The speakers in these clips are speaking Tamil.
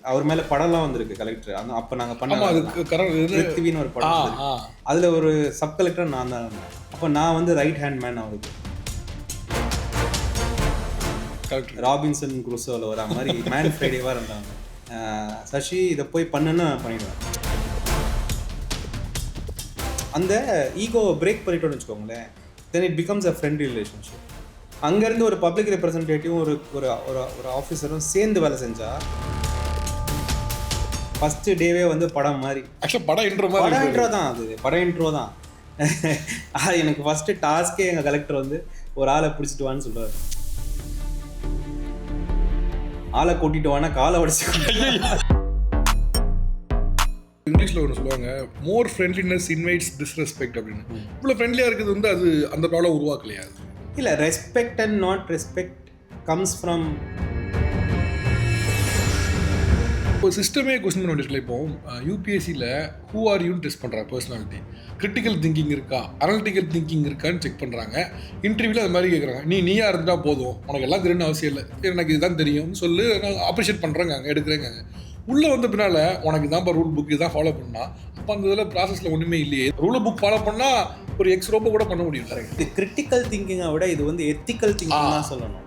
அவர் மேலே படம்லாம் வந்திருக்கு கலெக்டர். அந்த அப்போ நாங்கள் பண்ண ஆமா அதுக்கு பிருத்திவின்னு ஒரு படம் வந்திருக்கு. அதில் ஒரு சப் கலெக்டர் நான் தான் இருந்தேன். அப்போ நான் வந்து ரைட் ஹேண்ட் மேன் அவருக்கு. ராபின்சன் குரூசோவில் வர மாதிரி மேன் ஃப்ரைடேவாக இருந்தாங்க. சசி இதை போய் பண்ணுன்னு பண்ணிடுவேன். அந்த ஈகோ பிரேக் பண்ணிட்டோன்னு வச்சுக்கோங்களேன், then it becomes a friendly relationship. அங்கேருந்து ஒரு பப்ளிக் ரெப்ரசன்டேட்டிவும் ஒரு ஒரு ஆஃபீஸரும் சேர்ந்து வேலை செஞ்சா ஃபஸ்ட்டு டேவே வந்து படம் மாதிரி. ஆக்சுவலாக படம் இன்ட்ரோ தான். அது படம் இன்ட்ரோ தான். அது எனக்கு ஃபஸ்ட்டு டாஸ்க்கே எங்கள் கலெக்டர் வந்து ஒரு ஆளை பிடிச்சிட்டு வான்னு சொல்கிறார். ஆளை கூட்டிட்டு வானா காலை உடச்சு. இங்கிலீஷில் ஒன்று சொல்லுவாங்க, மோர் ஃப்ரெண்ட்லினஸ் இன்வைட்ஸ் டிஸ்ரெஸ்பெக்ட் அப்படின்னு. இவ்வளோ ஃப்ரெண்ட்லியாக இருக்குது வந்து அது அந்த ப்ராப்ளம் உருவாக்கலையா? இல்லை, respect and not respect comes from இப்போ சிஸ்டமே கொஸ்டின் பண்ண வேண்டியிருக்கல. இப்போ யூபிஎஸ்சியில் ஹூ ஆர் யூன்னு டெஸ்ட் பண்ணுறாங்க, பர்சனாலிட்டி, கிரிட்டிக்கல் திங்கிங் இருக்கா, அனலிட்டிக்கல் திங்கிங் இருக்கான்னு செக் பண்ணுறாங்க. இன்டர்வியூவில் அது மாதிரி கேட்குறாங்க, நீயா இருந்தால் போதும், உனக்கு எல்லாம் தெரியணும்னு அவசியம் இல்லை, எனக்கு இதுதான் தெரியும்னு சொல்லி நான் அப்ரிஷியேட் பண்ணுறேங்க, எடுக்கிறேங்க. உள்ளே வந்த பின்னால் உனக்கு தான் ரூல் புக் இதான் ஃபாலோ பண்ணால், அப்போ அந்த இதில் ப்ராசஸில் ஒன்றுமே இல்லையே. ரூல் புக் ஃபாலோ பண்ணால் ஒரு எக்ஸ் ரோபோ கூட பண்ண முடியும். இது கிரிட்டிக்கல் திங்கிங்கை விட இது வந்து எத்திக்கல் திங்கிங் தான் சொல்லணும்.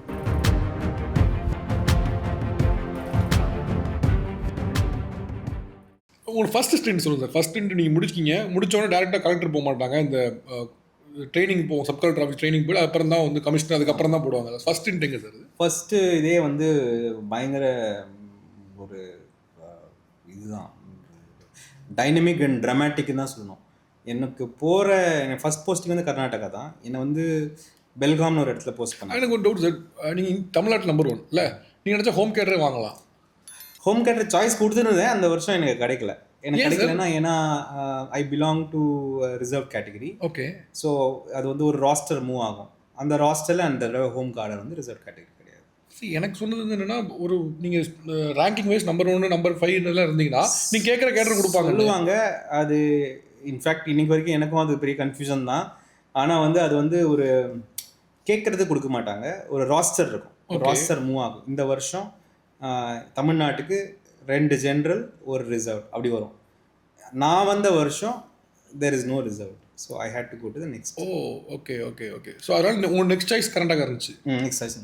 உங்களுக்கு ஃபர்ஸ்ட் ஸ்டென்ட் சொல்லுங்கள். ஃபர்ஸ்ட் ஸ்டென்ட் நீங்கள் முடிச்சோடனே டேரெக்டாக கலெக்டர் போக மாட்டாங்க. இந்த ட்ரைனிங் போவோம், சப் கலெக்டர் ஆஃபீஸ் ட்ரைனிங் போய்ட்டு அப்புறம் தான் வந்து கமிஷனர், அதுக்கப்புறம் தான் போடுவாங்க. ஃபர்ஸ்ட் ஸ்டென்ட் எங்கே சார்? ஃபஸ்ட்டு இதே வந்து பயங்கர ஒரு இதுதான், டைனமிக் அண்ட் ட்ராமேட்டிக்னு தான் சொல்லணும். எனக்கு ஃபஸ்ட் போஸ்டிங் வந்து கர்நாடகா தான். என்னை வந்து பெல்காம்னு ஒரு இடத்துல போஸ்ட் பண்ணேன். எனக்கு ஒரு டவுட் சார், நீங்கள் தமிழ்நாட்டில் நம்பர் 1 இல்லை, நீங்கள் நினச்சா ஹோம் கேட்டரே வாங்கலாம். ஹோம் கேட்டர் சாய்ஸ் கொடுத்துருந்தேன், அந்த வருஷம் எனக்கு கிடைக்கல. எனக்கு கிடைக்கலன்னா ஏன்னா I belong to reserve category. Okay. So அது வந்து ஒரு ராஸ்டர் மூவ் ஆகும். அந்த ராஸ்டரில் அந்த ஹோம் கார்டர் வந்து ரிசர்வ் கேட்டகரி கிடையாது. எனக்கு சொன்னது வந்து என்னென்னா, ஒரு நீங்கள் ரேங்கிங் வைஸ் நம்பர் 1 நம்பர் 5 எல்லாம் இருந்தீங்கன்னா நீங்கள் கேட்குற கேட்டர் சொல்லுவாங்க. அது இன்ஃபேக்ட் இன்னைக்கு வரைக்கும் எனக்கும் அது பெரிய கன்ஃபியூஷன் தான். ஆனால் வந்து அது வந்து ஒரு கேட்குறது கொடுக்க மாட்டாங்க, ஒரு ராஸ்டர் இருக்கும், ஒரு ராஸ்டர் மூவ் ஆகும். இந்த வருஷம் தமிழ்நாட்டுக்கு 2 ஜென்ரல் ஒரு ரிசர்வ் அப்படி வரும். நான் வந்த வருஷம் there is no reserve, so I had to go to the next. Okay. So அதனால் உங்கள் நெக்ஸ்ட் சாய்ஸ் கர்நாடகா இருந்துச்சு. Next choice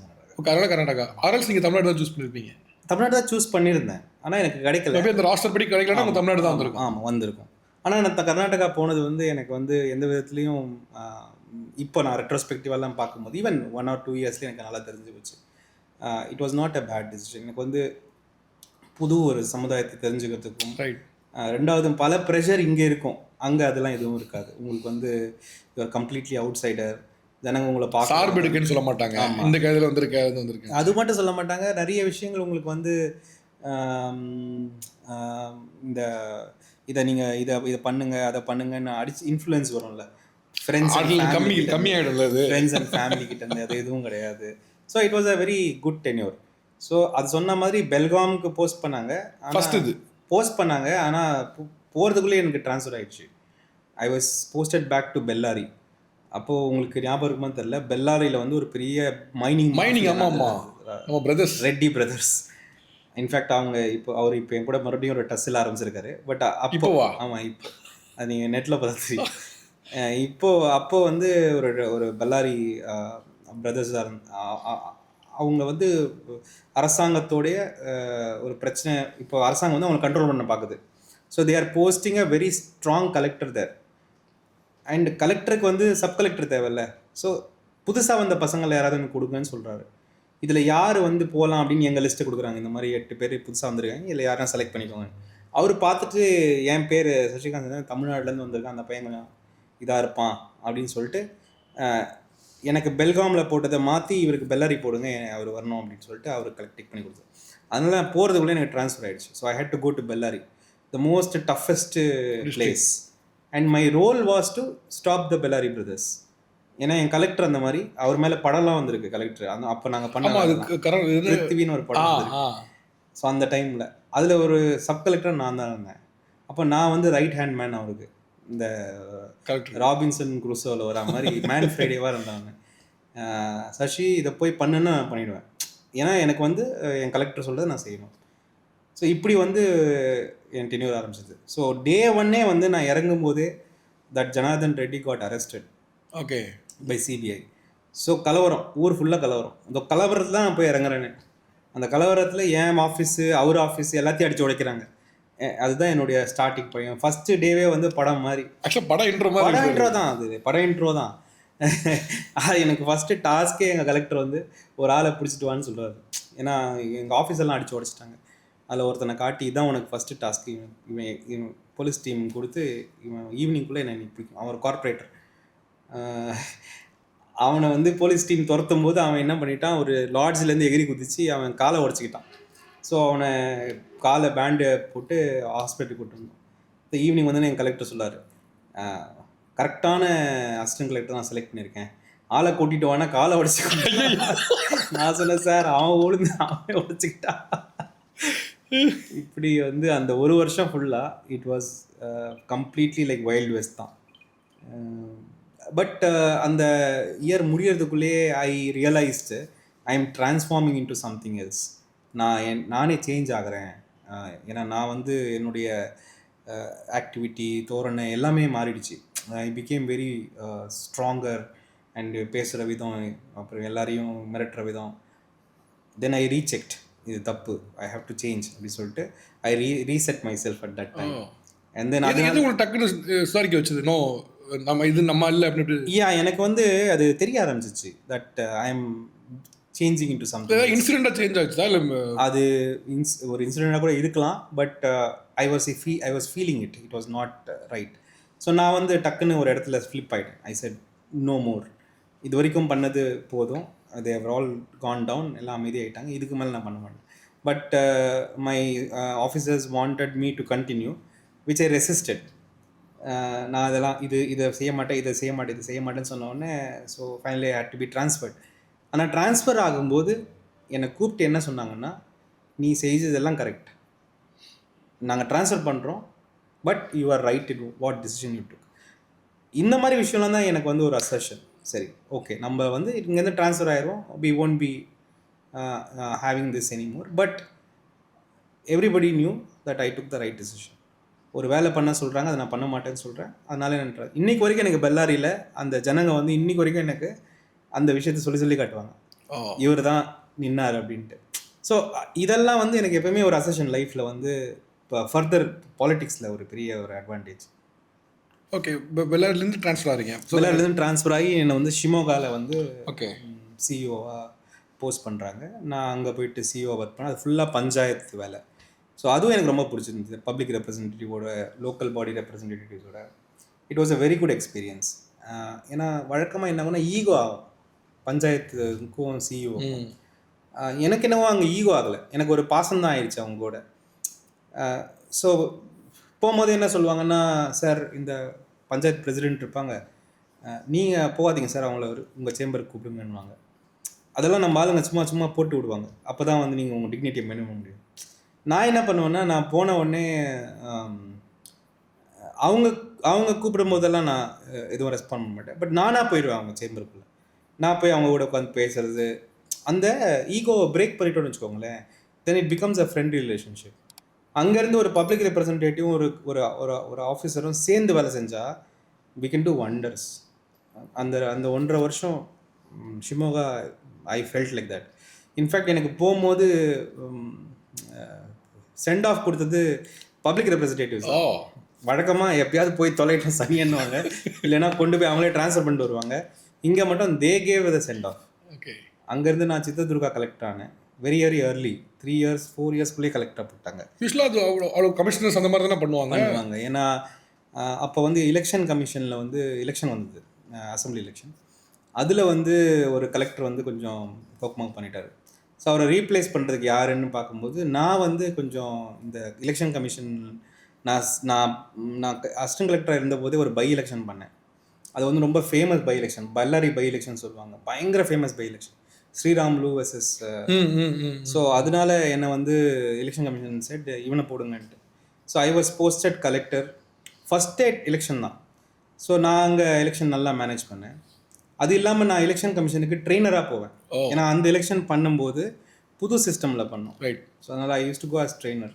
Karnataka. ஆர்எல்ஸ் நீங்கள் தமிழ்நாடு தான் சூஸ் பண்ணியிருப்பீங்க. தமிழ்நாடு தான் சூஸ் பண்ணியிருந்தேன், ஆனால் எனக்கு கிடைக்கல. அந்த ராஸ்டர் படி கிடைக்கலன்னா நம்ம தமிழ்நாடு தான் வந்திருக்கும். ஆமாம், வந்திருக்கும். ஆனால் நான் கர்நாடகா போனது வந்து எனக்கு வந்து எந்த விதத்துலையும் இப்போ நான் ரெட்ரோஸ்பெக்டிவெல்லாம் பார்க்கும்போது ஈவன் 1 or 2 இயர்ஸ்லேயே எனக்கு நல்லா தெரிஞ்சு போச்சு. It was not a bad decision. எனக்கு வந்து புது ஒரு சமுதாயத்தை தெரிஞ்சுக்கிறதுக்கும், ரெண்டாவது பல ப்ரெஷர் இங்கே இருக்கும், அங்கே அதெல்லாம் எதுவும் இருக்காது. உங்களுக்கு வந்து யூஆர் கம்ப்ளீட்லி அவுட் சைடர். ஜனங்க உங்களை பார்க்க சொல்ல மாட்டாங்க, இந்த கையில் வந்திருக்கு அது மட்டும் சொல்ல மாட்டாங்க. நிறைய விஷயங்கள் உங்களுக்கு வந்து இந்த இதை நீங்கள் இதை பண்ணுங்க அதை பண்ணுங்கன்னு அடிச்சு இன்ஃப்ளூயன்ஸ் வரும்ல. ஃப்ரெண்ட்ஸ் அண்ட் ஃபேமிலி கிட்ட இருந்து அது எதுவும் கிடையாது. So it was a very good tenure. So அது சொன்ன மாதிரி பெல்காமுக்கு போஸ்ட் பண்ணாங்க, ஆனால் போகிறதுக்குள்ளே எனக்கு ட்ரான்ஸ்ஃபர் ஆகிடுச்சு. I was posted back to Bellary. அப்போது உங்களுக்கு ஞாபகம் இருக்குமான்னு தெரியல, பெல்லாரியில் வந்து ஒரு பெரிய mining brothers, Reddy brothers. In fact அவர் இப்போ என் கூட மறுபடியும் ஒரு டஸ்ஸில் ஆரம்பிச்சிருக்காரு. பட் அப்போ ஆமாம், இப்போ அது நீங்கள் நெட்டில் பார்த்து அப்போது வந்து ஒரு பெல்லாரி பிரதர்ஸ் அவங்க வந்து அரசாங்கத்தோடைய ஒரு பிரச்சனை, இப்போ அரசாங்கம் வந்து அவங்களை கண்ட்ரோல் பண்ண பார்க்குது. So they are posting a very strong collector there. And கலெக்டருக்கு வந்து சப் கலெக்டர் தேவையில்ல. ஸோ புதுசாக வந்த பசங்களை யாராவது எனக்கு கொடுங்கன்னு சொல்கிறாரு. இதில் யார் வந்து போகலாம் அப்படின்னு எங்கள் லிஸ்ட்டு கொடுக்குறாங்க. இந்த மாதிரி 8 பேர் புதுசாக வந்திருக்காங்க, இதில் யாரும் செலக்ட் பண்ணிக்கோங்க. அவர் பார்த்துட்டு என் பேர் சசிகாந்த், தமிழ்நாட்டிலேருந்து வந்திருக்கான், அந்த பையன் கொஞ்சம் இதாக இருப்பான் அப்படின்னு சொல்லிட்டு எனக்கு பெல்காமில் போட்டதை மாற்றி இவருக்கு பெல்லாரி போடுங்க, அவர் வரணும் அப்படின்னு சொல்லிட்டு அவருக்கு கலெக்ட் பண்ணி கொடுத்தாரு. அதனால நான் போகிறதுக்குள்ளே எனக்கு ட்ரான்ஸ்ஃபர் ஆகிடுச்சு. So I had to go to Bellary, the most toughest place. And my role was to stop the Bellary brothers. ஏன்னா என் கலெக்டர் அந்த மாதிரி, அவர் மேலே படம்லாம் வந்திருக்கு கலெக்டர். அப்போ நாங்கள் பண்ண பிருத்திவின்னு ஒரு படம் வந்திருக்கு. ஸோ அந்த டைமில் அதில் ஒரு சப் கலெக்டர் நான் தான் இருந்தேன். அப்போ நான் வந்து ரைட் ஹேண்ட் மேன் அவருக்கு. இந்த ராபின்சன் குரூசோவில் வர மாதிரி மேன் ஃப்ரைடேவாக இருந்தாங்க. சசி இதை போய் பண்ணுன்னு பண்ணிடுவேன். ஏன்னா எனக்கு வந்து என் கலெக்டர் சொல்கிறத நான் செய்யணும். ஸோ இப்படி வந்து என் டென்யூர் ஆரம்பிச்சது. ஸோ டே ஒன்னே வந்து நான் இறங்கும் போதே that Janardan Reddy God arrested okay bye CBI. So கலவரம், ஊர் ஃபுல்லாக கலவரம். அந்த கலவரத்தில் தான் நான் போய் இறங்குறேன்னு. அந்த கலவரத்தில் என் ஆஃபீஸு அவர் ஆஃபீஸ் எல்லாத்தையும் அடித்து உடைக்கிறாங்க. அதுதான் என்னுடைய ஸ்டார்டிங் பையன். ஃபஸ்ட்டு டேவே வந்து படம் மாதிரி. ஆக்சுவலாக படம் இன்ட்ரோ தான் அது, படம் இன்ட்ரோ தான். அது எனக்கு ஃபஸ்ட்டு டாஸ்க்கே எங்கள் கலெக்டர் வந்து ஒரு ஆளை பிடிச்சிட்டு வான்னு சொல்கிறாரு. ஏன்னா எங்கள் ஆஃபீஸெல்லாம் அடித்து உடச்சிட்டாங்க. அதில் ஒருத்தனை காட்டி இதான் உனக்கு ஃபஸ்ட்டு டாஸ்க்கு, இவன் போலீஸ் டீம் கொடுத்து இவன் ஈவினிங்குள்ளே என்னை பிடிக்கும். அவன் ஒரு கார்பரேட்டர். அவனை வந்து போலீஸ் டீம் துரத்தும் போது அவன் என்ன பண்ணிட்டான், ஒரு லாட்ஜ்லேருந்து எகிரி குதிச்சு அவன் காலை உடச்சிக்கிட்டான். ஸோ அவனை காலை பேண்டு போட்டு ஹாஸ்பிட்டலுக்கு கூப்பிட்டு வந்தோம். இந்த ஈவினிங் வந்து எங்கள் கலெக்டர் சொல்லார், கரெக்டான அசிஸ்டன்ட் கலெக்டர் நான் செலக்ட் பண்ணியிருக்கேன், ஆளை கூட்டிகிட்டு வானா காலை உடச்சிக்கிட்டான். நான் சொன்னேன் சார் அவன் உழுந்து அவன் உடச்சிக்கிட்டான். இப்படி வந்து அந்த ஒரு வருஷம் ஃபுல்லாக it was completely like wild west தான். பட் அந்த இயர் முடியறதுக்குள்ளேயே I realised I am transforming into something else. நானே சேஞ்ச் ஆகிறேன். ஏன்னா நான் வந்து என்னுடைய ஆக்டிவிட்டி தோரணை எல்லாமே மாறிடுச்சு. I became very stronger and பேசுகிற விதம், அப்புறம் எல்லாரையும் மிரட்டுற விதம். தென் ஐ ரீசெக்ட், இது தப்பு, ஐ ஹாவ் டு சேஞ்ச் அப்படின்னு சொல்லிட்டு I reset myself at that time. And then அது உங்களுக்கு டக்குன்னு விசாரிக்க வச்சது, நோ நம்ம இது நம்ம இல்லை அப்படின்னு. எனக்கு வந்து அது தெரிய ஆரம்பிச்சிச்சு that I am changing into something. இன்சிடென்ட்டாக சேஞ்ச் ஆச்சுதா இல்லை? அது ஒரு இன்சிடென்ட்டாக கூட இருக்கலாம். But I was feeling it was not right. So நான் வந்து டக்குன்னு ஒரு இடத்துல ஃப்ளிப் ஆகிட்டேன். ஐ செட் நோ மோர், இது வரைக்கும் பண்ணது போதும், they have all gone down, எல்லாம் அமைதியாகிட்டாங்க, இதுக்கு மேலே நான் பண்ண மாட்டேன். But my officers wanted me to continue, which I resisted. நான் அதெல்லாம் இதை செய்ய மாட்டேன், இதை செய்ய மாட்டேன்னு சொன்னோடனே so finally I had to be transferred. ஆனால் ட்ரான்ஸ்ஃபர் ஆகும்போது என்னை கூப்பிட்டு என்ன சொன்னாங்கன்னா, நீ செய்ததெல்லாம் கரெக்ட், நாங்கள் ட்ரான்ஸ்ஃபர் பண்ணுறோம், but you are right in what decision you டுக். இந்த மாதிரி விஷயம்லாம் தான் எனக்கு வந்து ஒரு அசர்ஷன். சரி ஓகே, நம்ம வந்து இங்கேருந்து ட்ரான்ஸ்ஃபர் ஆயிடுவோம், we won't be having this anymore, but everybody knew that I took the right decision. ஒரு வேலை பண்ண சொல்கிறாங்க, அதை நான் பண்ண மாட்டேன்னு சொல்கிறேன். அதனால என்ன இன்றைக்கி வரைக்கும் எனக்கு பெல்லாரியில் அந்த ஜனங்க வந்து இன்றைக்கி வரைக்கும் எனக்கு அந்த விஷயத்த சொல்லி காட்டுவாங்க, இவர் தான் நின்னார் அப்படின்ட்டு. ஸோ இதெல்லாம் வந்து எனக்கு எப்பவுமே ஒரு அசெஷன் லைஃப்பில் வந்து இப்போ ஃபர்தர் பாலிட்டிக்ஸில் ஒரு பெரிய ஒரு அட்வான்டேஜ். ஓகே, பெல்லாரிலேருந்து ட்ரான்ஸ்ஃபர் ஆகிறீங்க. பெல்லாரிலேருந்து ட்ரான்ஸ்ஃபர் ஆகி என்னை வந்து ஷிமோகாவில் வந்து ஓகே சிஇஓவாக போஸ்ட் பண்ணுறாங்க. நான் அங்கே போயிட்டு சிஇஓ ஒர்க் பண்ணேன். அது ஃபுல்லாக பஞ்சாயத்து வேலை. ஸோ அதுவும் எனக்கு ரொம்ப பிடிச்சிருந்தது. பப்ளிக் ரெப்ரஸன்டேட்டிவோட, லோக்கல் பாடி ரெப்ரஸன்டேட்டிவ்ஸோட it was a very good experience. ஏன்னா வழக்கமாக என்ன பண்ணால் ஈகோ ஆகும் பஞ்சாயத்துக்கும் சிஇஓ. எனக்கு என்னவோ அங்கே ஈகோ ஆகலை, எனக்கு ஒரு பாசம் தான் ஆயிடுச்சு அவங்க கூட. ஸோ போகும்போது என்ன சொல்லுவாங்கன்னா, சார் இந்த பஞ்சாயத்து பிரசிடென்ட் இருப்பாங்க, நீங்கள் போகாதீங்க சார், அவங்கள உங்கள் சேம்பருக்கு கூப்பிடுங்கன்னுவாங்க. அதெல்லாம் நம்ம ஆளுங்க சும்மா போட்டு விடுவாங்க. அப்போ தான் வந்து நீங்கள் உங்கள் டிக்னிட்டியை மெயின்டைன் பண்ண முடியும். நான் என்ன பண்ணுவேன்னா, நான் போன உடனே அவங்க கூப்பிடும் போதெல்லாம் நான் எதுவும் ரெஸ்பாண்ட் பண்ண மாட்டேன். பட் நானாக போயிடுவேன் அவங்க சேம்பருக்குள்ளே. நான் போய் அவங்க கூட உட்காந்து பேசுறது, அந்த ஈகோவை பிரேக் பண்ணிட்டோன்னு வச்சுக்கோங்களேன், then it becomes a friendly relationship. அங்கேருந்து ஒரு பப்ளிக் ரெப்ரஸன்டேட்டிவும் ஒரு ஒரு ஆஃபீஸரும் சேர்ந்து வேலை செஞ்சால் வி கேன் டூ வண்டர்ஸ். அந்த 1.5 வருஷம் Shimoga I felt like that. In fact எனக்கு போகும்போது சென்ட் ஆஃப் கொடுத்தது பப்ளிக் ரெப்ரஸன்டேட்டிவ்ஸ். வழக்கமாக எப்பயாவது போய் தொலைட்டோம் சனியன்னுவாங்க, இல்லைன்னா கொண்டு போய் அவங்களே ட்ரான்ஸ்ஃபர் பண்ணிட்டு வருவாங்க. இங்கே மட்டும் they gave the send off. அங்கேருந்து நான் சித்ததுர்கா கலெக்டர் ஆனேன். வெரி ஏர்லி 3 years 4 yearsக்குள்ளேயே கலெக்டராக போட்டாங்க. யூஸ்வலாக அது அவ்வளோ கமிஷனர்ஸ் அந்த மாதிரி தானே பண்ணுவாங்க. ஏன்னா அப்போ வந்து எலெக்ஷன் கமிஷனில் வந்து எலெக்ஷன் வந்தது, அசம்பிளி எலெக்ஷன். அதில் வந்து ஒரு கலெக்டர் வந்து கொஞ்சம் கோக்மாக் பண்ணிட்டார். ஸோ அவரை ரீப்ளேஸ் பண்ணுறதுக்கு யாருன்னு பார்க்கும்போது நான் வந்து கொஞ்சம் இந்த எலெக்ஷன் கமிஷன் நான் அசிஸ்டன்ட் கலெக்டராக இருந்தபோதே ஒரு பை எலெக்ஷன் பண்ணேன். அது வந்து ரொம்ப famous by election, Ballari by election சொல்லுவாங்க, பயங்கர famous by election, Sriramulu versus. So அதனால என்னை வந்து எலெக்ஷன் கமிஷன் செட் இவனை போடுங்கன்ட்டு. So I was posted collector. First day election தான். ஸோ நான் அங்கே எலெக்ஷன் நல்லா மேனேஜ் பண்ணேன். அது இல்லாமல் நான் எலெக்ஷன் கமிஷனுக்கு ட்ரெயினராக போவேன். ஏன்னா அந்த எலெக்ஷன் பண்ணும்போது புது சிஸ்டமில் பண்ணோம். ரைட். ஸோ அதனால் I use to go as trainer.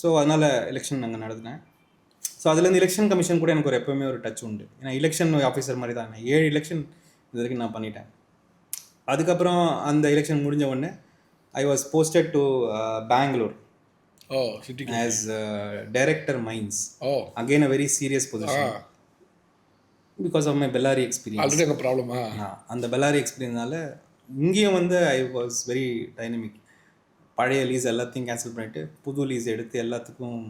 So அதனால் எலெக்ஷன் அங்கே நடத்தினேன். ஸோ அதுலேருந்து எலெக்ஷன் கமிஷன் கூட எனக்கு ஒரு எப்போவுமே ஒரு டச் உண்டு. ஏன்னா எலெக்ஷன் ஆஃபீஸர் மாதிரி தான். 7 எலெக்ஷன் இது வரைக்கும் நான் பண்ணிட்டேன். அதுக்கப்புறம் அந்த எலெக்ஷன் முடிஞ்ச உடனே I was posted to Bangalore as director mines. Again a very serious position because of my Bellary experience. Already அந்த ப்ராப்ளமா அந்த பெல்லாரி எக்ஸ்பீரியன்ஸ்னால இங்கேயும் வந்து ஐ வாஸ் வெரி டைனமிக். பழைய லீஸ் எல்லாத்தையும் கேன்சல் பண்ணிவிட்டு புது லீஸ் எடுத்து எல்லாத்துக்கும்